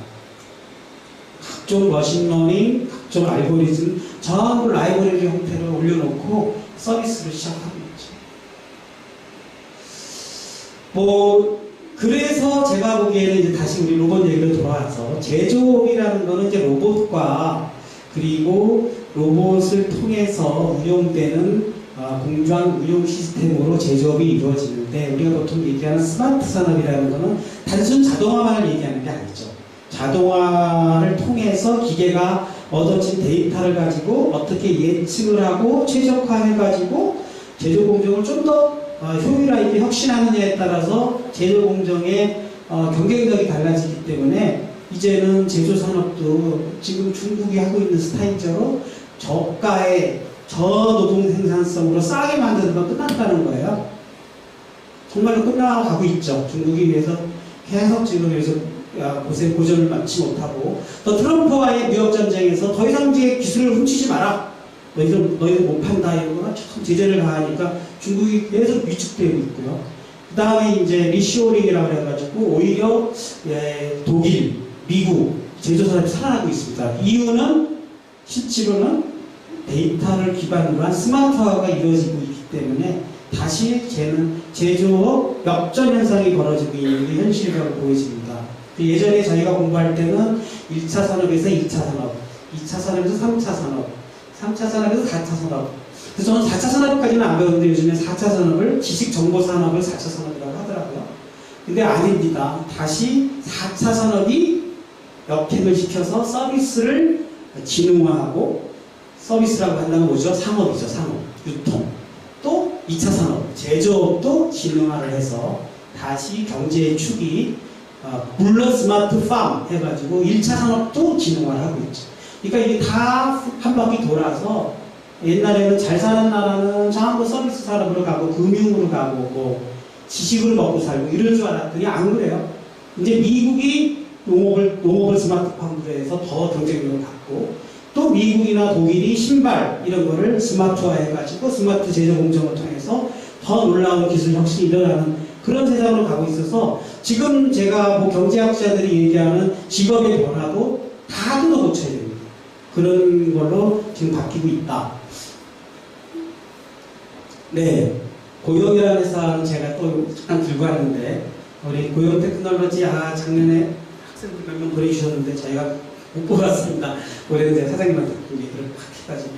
각종 머신러닝, 각종 알고리즘 전부 라이브러리 형태로 올려놓고 서비스를 시작하고 있죠. 그래서 제가 보기에는 이제 다시 우리 로봇 얘기로 돌아와서 제조업이라는 거는 이제 로봇과 그리고 로봇을 통해서 운용되는 공정 운용 시스템으로 제조업이 이루어지는데, 우리가 보통 얘기하는 스마트 산업이라는 거는 단순 자동화만을 얘기하는 게 아니죠. 자동화를 통해서 기계가 얻어진 데이터를 가지고 어떻게 예측을 하고 최적화해가지고 제조 공정을 좀 더 효율화있게 혁신하느냐에 따라서 제조 공정의 경쟁력이 달라지기 때문에 이제는 제조 산업도 지금 중국이 하고 있는 스타일대로 저가의 저노동 생산성으로 싸게 만드는 건 끝났다는 거예요. 정말로 끝나가고 있죠. 중국이 위해서 계속 지금 여기서 고전을 맞지 못하고, 또 트럼프와의 무역 전쟁에서 더 이상 이제 기술을 훔치지 마라. 너희들 못 판다 이런 거가 참 제재를 가하니까 중국이 계속 위축되고 있고요. 그 다음에 이제 리쇼링이라고 해가지고 오히려 독일, 미국 제조산업이 살아나고 있습니다. 이유는 실제로는 데이터를 기반으로 한 스마트화가 이루어지고 있기 때문에 다시 제조업 역전 현상이 벌어지고 있는 게 현실이라고 보여집니다. 예전에 저희가 공부할 때는 1차 산업에서 2차 산업, 2차 산업에서 3차 산업, 3차 산업에서 4차 산업. 그래서 저는 4차 산업까지는 안 배웠는데 요즘에 4차 산업을 지식정보산업을 4차 산업이라고 하더라고요. 근데 아닙니다. 다시 4차 산업이 역행을 시켜서 서비스를 진흥화하고, 서비스라고 한다면 뭐죠? 상업이죠. 상업, 유통. 또 2차 산업, 제조업도 진흥화를 해서 다시 경제의 축이 물론 스마트 팜 해가지고 1차 산업도 진흥화를 하고 있죠. 그러니까 이게 다 한 바퀴 돌아서 옛날에는 잘 사는 나라는 전부 서비스 산업으로 가고 금융으로 가고 뭐 지식을 먹고 살고 이럴 줄 알았더니 안 그래요. 이제 미국이 농업을 스마트팜으로 해서 더 경쟁력을 갖고, 또 미국이나 독일이 신발 이런 거를 스마트화 해가지고 스마트 제조 공정을 통해서 더 놀라운 기술 혁신이 일어나는 그런 세상으로 가고 있어서 지금 제가 뭐 경제학자들이 얘기하는 직업의 변화도 다 뜯어 고쳐야 됩니다. 그런 걸로 지금 바뀌고 있다. 네, 고용이라는 회사는 제가 또 잠깐 들고 왔는데, 우리 고용 테크놀로지 작년에 학생들 몇 명 보내주셨는데 저희가 못 뽑았습니다. 올해는 제가 사장님한테 얘기를 확 해가지고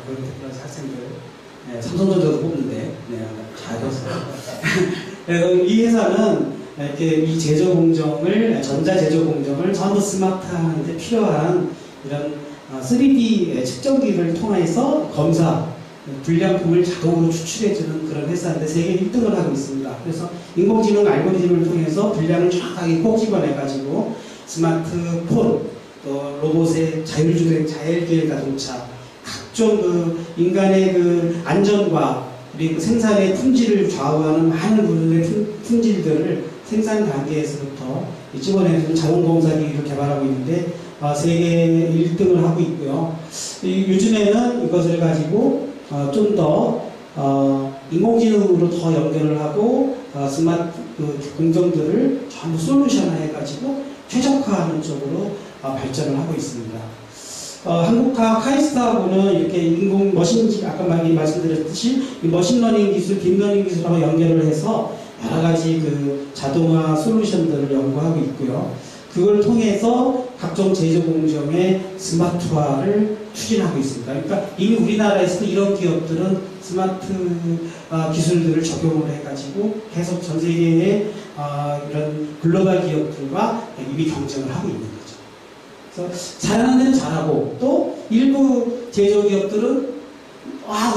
고용 테크놀로지 학생들 삼성전자도 뽑는데 잘했어요. 그래서 이 회사는 이렇게 이 제조 공정을, 전자 제조 공정을 전부 스마트하는데 필요한 이런 3D 측정기를 통해서 검사, 불량품을 자동으로 추출해주는 그런 회사인데 세계 1등을 하고 있습니다. 그래서 인공지능 알고리즘을 통해서 불량을 정확하게 꼭 집어내가지고 스마트폰, 또 로봇의 자율주행, 자율주행 자동차, 각종 그 인간의 그 안전과 그리고 생산의 품질을 좌우하는 많은 부분의 품질들을 생산 단계에서부터 찍어내는 자원봉사기기를 개발하고 있는데 세계 1등을 하고 있고요. 요즘에는 이것을 가지고 좀 더 인공지능으로 더 연결을 하고 스마트 공정들을 전부 솔루션화 해가지고 최적화하는 쪽으로 발전을 하고 있습니다. 한국학 카이스트하고는 이렇게 인공 아까 말씀드렸듯이 머신러닝 기술, 딥러닝 기술하고 연결을 해서 여러 가지 그 자동화 솔루션들을 연구하고 있고요. 그걸 통해서 각종 제조 공정의 스마트화를 추진하고 있습니다. 그러니까 이미 우리나라에서도 이런 기업들은 스마트 기술들을 적용을 해가지고 계속 전 세계의 이런 글로벌 기업들과 이미 경쟁을 하고 있는 거죠. 그래서 잘하는 데는 잘하고 또 일부 제조기업들은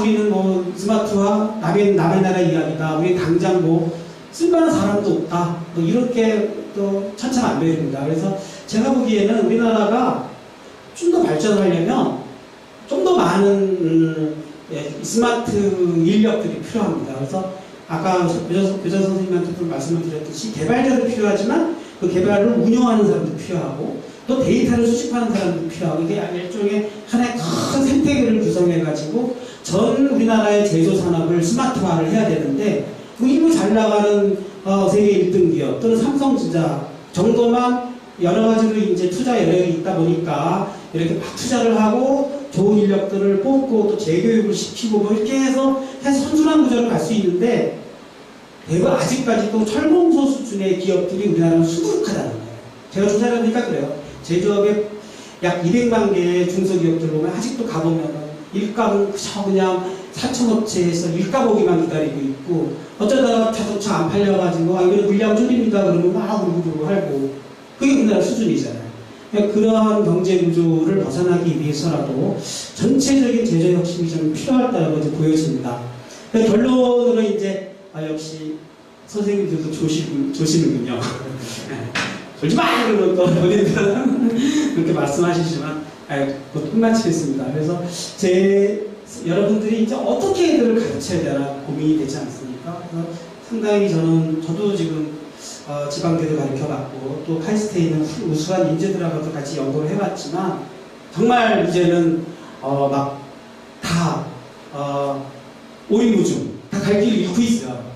우리는 뭐 스마트화 남의 나라 이야기다. 우리 당장 뭐 쓸만한 사람도 없다. 뭐 이렇게 또 천차만별입니다. 그래서 제가 보기에는 우리나라가 좀 더 발전하려면 좀 더 많은 스마트 인력들이 필요합니다. 그래서 아까 교장 선생님한테도 말씀을 드렸듯이 개발자도 필요하지만 그 개발을 운영하는 사람도 필요하고 또 데이터를 수집하는 사람도 필요하고 이게 일종의 하나의 큰 생태계를 구성해가지고 전 우리나라의 제조 산업을 스마트화를 해야 되는데 일부 잘 나가는 세계 1등 기업 또는 삼성전자 정도만 여러 가지로 이제 투자 여력이 있다 보니까 이렇게 막 투자를 하고 좋은 인력들을 뽑고 또 재교육을 시키고 뭐 이렇게 해서 선순환 구조를 갈 수 있는데 대부분 아직까지도 철공소 수준의 기업들이 우리나라는 수두룩하다는 거예요. 제가 조사를 해보니까 그래요. 제조업의 약 200만 개의 중소기업들 보면 아직도 가보면 일감은 그냥 사천업체에서 일감 오기만 기다리고 있고 어쩌다가 자동차 안 팔려가지고 이거는 물량 줄입니다 그러면 막 울고 하고 그게 우리나라 수준이잖아요. 그러니까 그러한 경제 구조를 벗어나기 위해서라도 전체적인 제조 혁신이 좀 필요하다고 이제 보여집니다. 그러니까 결론으로 이제 역시 선생님들도 조시는군요. 졸지 마! 그러면 또 본인들은 그렇게 말씀하시지만 곧 끝마치겠습니다. 그래서 여러분들이 이제 어떻게 애들을 가르쳐야 되나 고민이 되지 않습니까? 그래서 상당히 저도 지금 지방대도 가르쳐봤고 또 카이스트에 있는 우수한 인재들하고도 같이 연구를 해봤지만 정말 이제는 막 다 오리무중 다 갈 길을 잃고 있어요.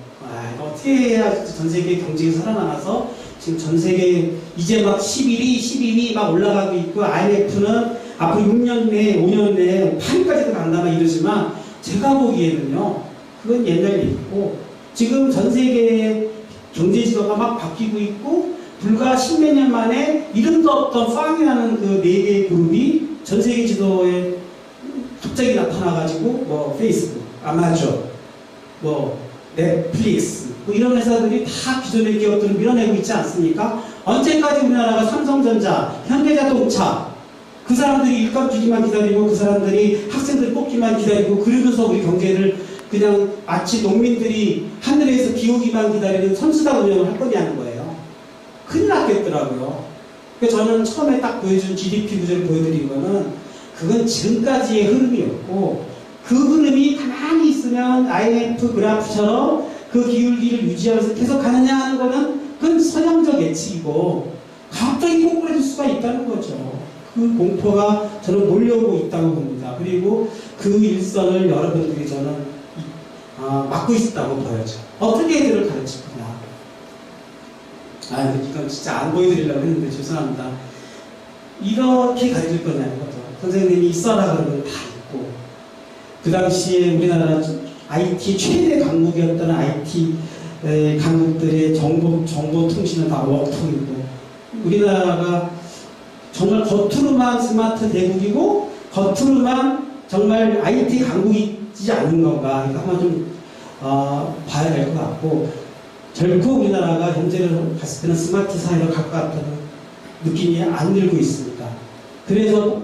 어떻게 해야 전 세계 경쟁에서 살아남아서 지금 전 세계 이제 막 11위, 12위 막 올라가고 있고 IMF는 앞으로 6년 내에 5년 내에 8위까지도 간다고 이러지만 제가 보기에는요 그건 옛날 얘기고 지금 전 세계의 경제 지도가 막 바뀌고 있고 불과 10몇 년 만에 이름도 없던 팡이라는 그 4개의 그룹이 전 세계 지도에 갑자기 나타나가지고 뭐 페이스북, 아마존, 뭐 넷플릭스 뭐 이런 회사들이 다 기존의 기업들을 밀어내고 있지 않습니까? 언제까지 우리나라가 삼성전자, 현대자동차 그 사람들이 일감 주기만 기다리고 그 사람들이 학생들 뽑기만 기다리고 그러면서 우리 경제를 그냥 마치 농민들이 하늘에서 비 오기만 기다리는 선수단 운영을 할 거냐는 거예요. 큰일 났겠더라고요. 그러니까 저는 처음에 딱 보여준 GDP 구조를 보여드린 거는 그건 지금까지의 흐름이었고 그 흐름이 가만히 있으면 IMF 그래프처럼 그 기울기를 유지하면서 계속 가느냐 하는 거는 그건 서양적 예측이고 갑자기 꼬꾸라질 수가 있다는 거죠. 그 공포가 저는 몰려오고 있다고 봅니다. 그리고 그 일선을 여러분들이 저는 막고 있다고 보여져. 어떻게 애들을 가르칠 거냐. 이건 진짜 안 보여드리려고 했는데 죄송합니다. 이렇게 가르칠 거냐는 거죠. 선생님이 있어라 그러면 다 있고 그 당시에 우리나라 IT 최대 강국이었던 IT 강국들의 정보통신은 다 워크통이고 우리나라가 정말 겉으로만 스마트 대국이고 겉으로만 정말 IT 강국이지 않은 건가 이거 한번 좀 봐야 될 것 같고 결코 우리나라가 현재를 봤을 때는 스마트 사회로 가까웠다는 느낌이 안 들고 있습니다. 그래서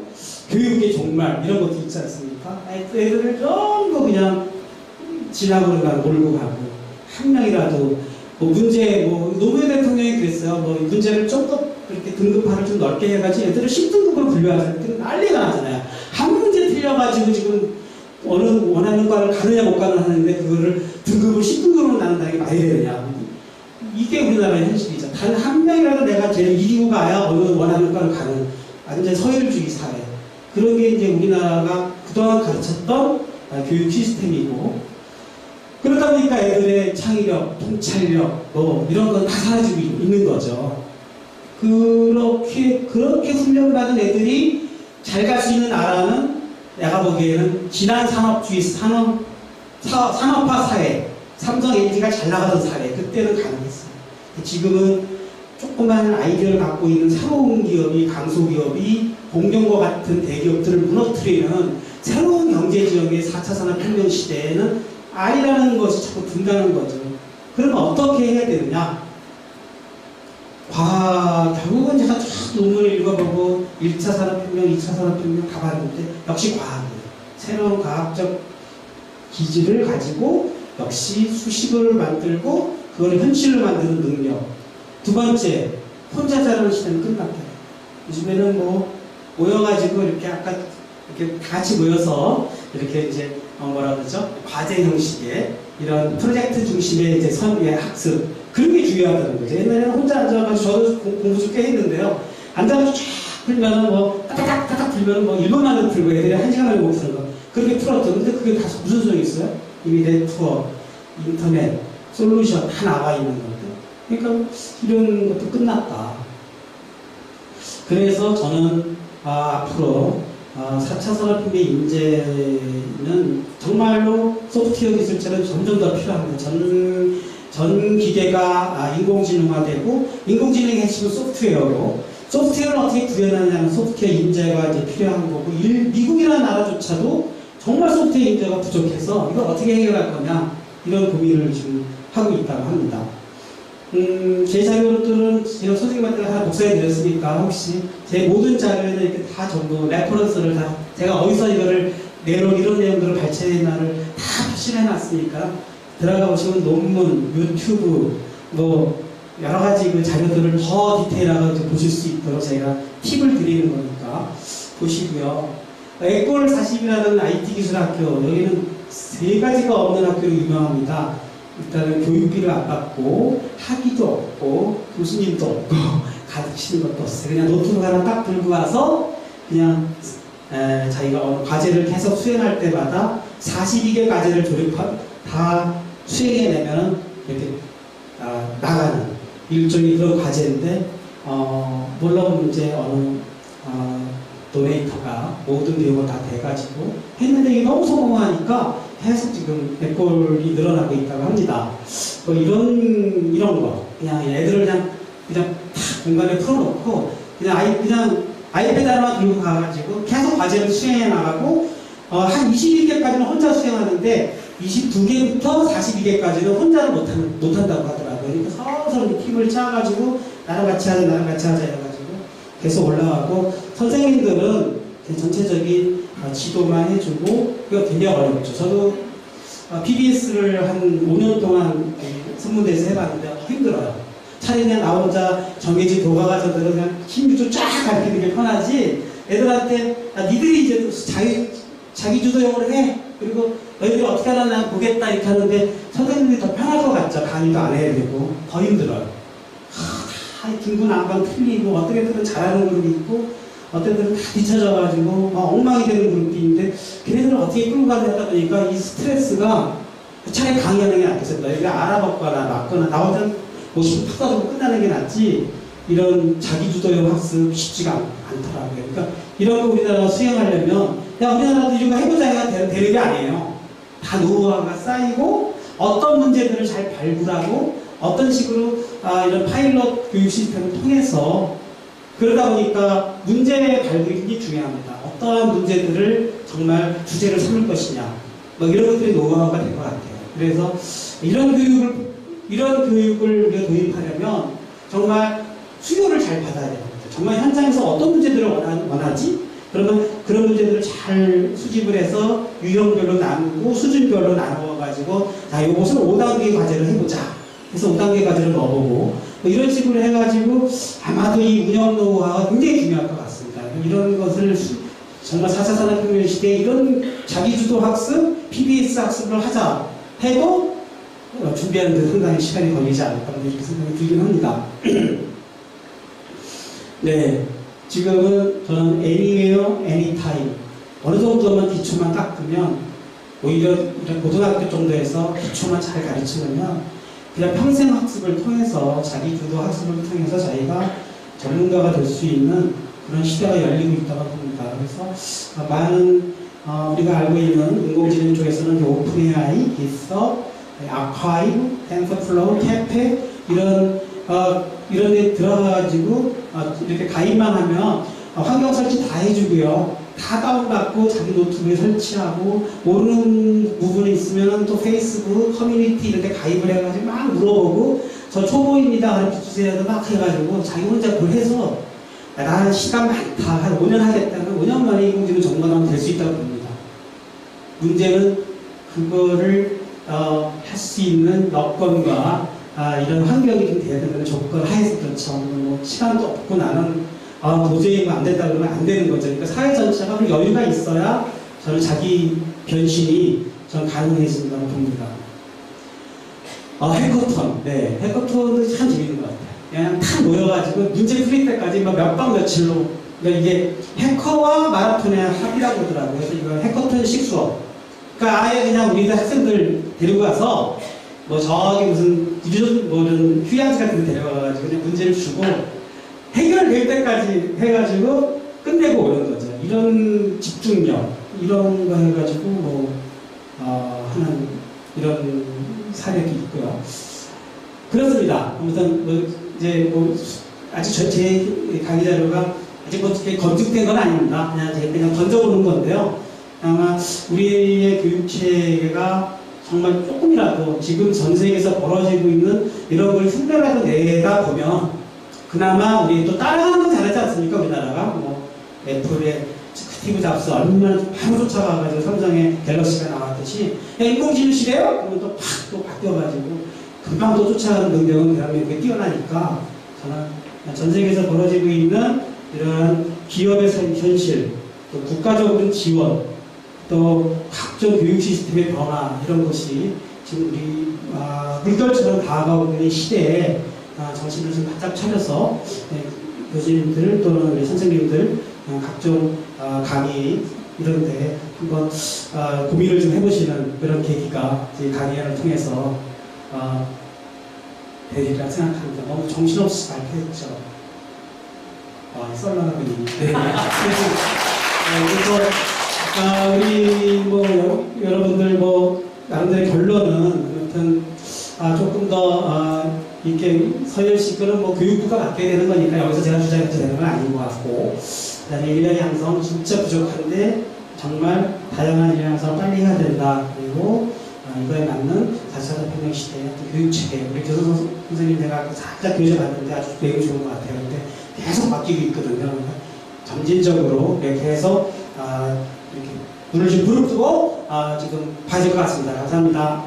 교육의 종말 이런 것도 있지 않습니까? 애들을 전부 그냥 지나고만 몰고 가고 한 명이라도 노무현 대통령이 그랬어요. 문제를 좀 더 이렇게 등급화를 좀 넓게 해가지고 애들을 10등급으로 분류하자니까 난리가 나잖아요. 한 문제 틀려가지고 지금 어느 원하는 과를 가느냐 못 가느냐 하는데 그거를 등급을 10등급으로 나눈다는 게 말이 되느냐. 이게 우리나라의 현실이죠. 단 한 명이라도 내가 제일 이기고 가야 어느 원하는 과를 가는 완전 서열주의 사회. 그런 게 이제 우리나라가 그동안 가르쳤던 교육 시스템이고, 그러다 보니까 애들의 창의력, 통찰력, 뭐 이런 건 다 사라지고 있는 거죠. 그렇게 훈련받은 애들이 잘 갈 수 있는 나라는 내가 보기에는 진한 산업주의, 산업화 사회, 삼성 LG가 잘 나가던 사회, 그때는 가능했어요. 지금은 조그만 아이디어를 갖고 있는 새로운 기업이, 강소기업이 공정과 같은 대기업들을 무너뜨리는 새로운 경제지역의 4차 산업혁명 시대에는 아니라는 것이 자꾸 든다는 거죠. 그러면 어떻게 해야 되느냐? 결국은 제가 쭉 논문을 읽어보고 1차 산업혁명, 2차 산업혁명 다 봤는데 역시 과학이에요. 새로운 과학적 기질을 가지고 역시 수식을 만들고 그걸 현실로 만드는 능력. 두 번째, 혼자 자라는 시대는 끝났다. 요즘에는 뭐 모여가지고 이렇게 아까 이렇게 같이 모여서 이렇게 이제 뭐라 그러죠? 과제 형식의 이런 프로젝트 중심의 이제 학습, 그런 게 중요하다는 거죠. 옛날에는 혼자 앉아가지고 저도 공부 좀 꽤 했는데요. 앉아가지고 쫙 풀면은 뭐 따닥따닥 풀면은 뭐 1분 만에 풀고 애들이 1시간 만에 못 푸는 거. 그렇게 풀었죠. 근데 그게 다 무슨 소용이 있어요? 이미 네트워크, 인터넷, 솔루션 다 나와 있는 건데. 그러니까 이런 것도 끝났다. 그래서 저는 앞으로 4차 산업혁명 인재는 정말로 소프트웨어 기술자는 점점 더 필요합니다. 전 기계가 인공지능화되고 인공지능의 핵심은 소프트웨어로, 소프트웨어를 어떻게 구현하냐는 소프트웨어 인재가 이제 필요한 거고, 미국이라는 나라조차도 정말 소프트웨어 인재가 부족해서 이걸 어떻게 해결할 거냐 이런 고민을 지금 하고 있다고 합니다. 제 자료들은 제가 선생님한테 하나 복사해 드렸으니까 혹시 제 모든 자료에는 이렇게 다 전부 레퍼런스를 다 제가 어디서 이거를 이런 내용들을 발췌했나를 다 표시를 해놨으니까 들어가 보시면 논문, 유튜브 뭐 여러 가지 그 자료들을 더 디테일하게 보실 수 있도록 제가 팁을 드리는 거니까 보시고요. 에꼴 40이라는 IT 기술 학교, 여기는 세 가지가 없는 학교로 유명합니다. 일단은 교육비를 안 받고 학위도 없고 교수님도 없고 가르치는 것도 없어요. 그냥 노트북 하나 딱 들고 와서 그냥 자기가 과제를 계속 수행할 때마다 42개 과제를 다 수행해내면 이렇게 나가는 일종의 그런 과제인데, 물론 이제 어느 도네이터가 모든 비용을 다 대가지고 했는데 이게 너무 성공하니까 계속 지금 백골이 늘어나고 있다고 합니다. 뭐 이런 거 그냥 애들을 그냥 다 공간에 풀어놓고 그냥 아이패드 하나만 들고 가가지고 계속 과제를 수행해 나가고 한 21개까지는 혼자 수행하는데 22개부터 42개까지는 혼자는 못한다고 하더라고요. 그러니까 서로 팀을 짜가지고 나랑 같이 하자 해가지고 계속 올라가고, 선생님들은 전체적인 지도만 해주고 이거 굉장히 어렵죠. 저도 PBS를 한 5년 동안 선문대에서 해봤는데 힘들어요. 차라리 그냥 나 혼자 정해진 도가가서들은 그냥 힘주도 쫙 가르치는 게 편하지, 애들한테 니들이 이제 자기 주도형으로 해, 그리고 너희들이 어떻게 하나 보겠다 이렇게 하는데 선생님들이 더 편할 것 같죠. 강의도 안 해야 되고 더 힘들어요. 중구난방 틀리고, 어떤 애들은 잘하는 그룹이 있고 어떤 애들은 다 뒤쳐져가지고 막 엉망이 되는 그룹이 있는데, 걔네들을 어떻게 끌고 가려다 보니까 이 스트레스가 차라리 강의하는 게 낫겠어요. 너희가 알아먹거나 맞거나 나 혼자 뭐 푹 써주고 끝나는 게 낫지, 이런 자기주도형 학습 쉽지가 않더라고요. 그러니까 이런 거 우리나라가 수행하려면 우리나라도 이런 거 해보자 해가 되는 게 아니에요. 다 노하우가 쌓이고 어떤 문제들을 잘 발굴하고 어떤 식으로 이런 파일럿 교육 시스템을 통해서, 그러다 보니까 문제 발굴이 굉장히 중요합니다. 어떠한 문제들을 정말 주제를 삼을 것이냐, 뭐 이런 것들이 노하우가 될 것 같아요. 그래서 이런 교육을 우리가 도입하려면 정말 수요를 잘 받아야 됩니다. 정말 현장에서 어떤 문제들을 원하지? 그러면 그런 문제들을 잘 수집을 해서 유형별로 나누고 수준별로 나누어가지고 자, 요것을 5단계 과제를 해보자. 그래서 5단계 과제를 넣어보고, 뭐 이런 식으로 해가지고 아마도 이 운영 노하우가 굉장히 중요할 것 같습니다. 이런 것을 정말 4차 산업혁명 시대에 이런 자기주도 학습, PBS 학습을 하자 해도 준비하는 데 상당히 시간이 걸리지 않을까 이렇게 생각이 들긴 합니다. 네, 지금은 저는 anywhere, anytime 어느 정도만 기초만 닦으면 오히려 이런 고등학교 정도에서 기초만 잘 가르치면 그냥 평생 학습을 통해서 자기주도 학습을 통해서 자기가 전문가가 될 수 있는 그런 시대가 열리고 있다고 봅니다. 그래서 많은 우리가 알고 있는 인공지능 쪽에서는 오픈 AI, 깃서, 아카이브, 텐서플로우, 캐페 이런 데 들어가가지고 이렇게 가입만 하면 환경 설치 다 해주고요. 다 다운받고 자기 노트북에 설치하고 모르는 부분이 있으면 또 페이스북, 커뮤니티 이런 데 가입을 해가지고 막 물어보고 저 초보입니다 가르쳐주세요 막 해가지고 자기 혼자 그걸 해서 나 시간 많다 한 5년 하겠다면 5년 만에 인공지능 전문가가 될 수 있다고 봅니다. 문제는 그거를 할 수 있는 여건과 이런 환경이 좀 돼야 된다는 조건 하에서 그렇죠. 뭐 시간도 없고 나는 도저히 안 된다 그러면 안 되는 거죠. 그러니까 사회 전체가 그 여유가 있어야 저는 자기 변신이 전 가능해진다고 봅니다. 해커톤, 네, 해커톤은 참 재밌는 것 같아요. 그냥 다 모여가지고 문제 풀릴 때까지 몇 박 며칠로. 그러니까 이게 해커와 마라톤의 합이라고 그러더라고요. 그래서 이거 해커톤식 수업. 그러니까 아예 그냥 우리들 학생들 데리고 가서 뭐 저기 무슨 디비전 뭐는 휴양지 같은 데 데려가가지고 그냥 문제를 주고 해결될 때까지 해가지고 끝내고 오는 거죠. 이런 집중력 이런 거 해가지고 뭐 하는 이런 사례도 있고요. 그렇습니다. 아무튼 뭐 이제 뭐 아직 제 강의 자료가 아직 뭐 검증된 건 아닙니다. 그냥 던져보는 건데요. 아마 우리의 교육 체계가 정말 조금이라도 지금 전 세계에서 벌어지고 있는 이런 걸 흉내라도 내다 보면 그나마 우리 또 따라가는 거 잘하지 않습니까? 우리나라가 뭐 애플의 스티브 잡스 얼마나 바로 쫓아가가지고 삼성의 갤럭시가 나왔듯이 야 인공지능 시대요? 그러면 또 팍 또 바뀌어가지고 금방 또 쫓아가는 능력은 대한민국에 뛰어나니까 저는 전 세계에서 벌어지고 있는 이런 기업의 현실 또 국가적인 지원 또 각종 교육 시스템의 변화 이런 것이 지금 우리 물결처럼 다가오고 있는 시대에 정신을 좀 바짝 차려서 교수님들 또는 우리 선생님들 각종 강의 이런데 한번 고민을 좀 해보시는 그런 계기가 강의를 통해서 되리라 생각합니다. 너무 정신없이 발표했죠. 썰렁하더니. 네. 그래서 우리 뭐 여러분들 뭐 나름대로 결론은 아무튼 조금 더 이렇게 서열식 그런 뭐 교육부가 맡겨야 되는 거니까 여기서 제가 주장해도 되는 건 아닌 것 같고 그다음에 인력 양성 진짜 부족한데 정말 다양한 인력 양성을 빨리 해야 된다. 그리고 이거에 맞는 4차 산업혁명 시대의 교육체계 우리 교수 선생님 제가 살짝 교재봤는데 아주 매우 좋은 것 같아요. 근데 계속 바뀌고 있거든요. 점진적으로 이렇게 해서 이렇게 눈을 좀 부릅뜨고 지금 봐야 될 것 같습니다. 감사합니다.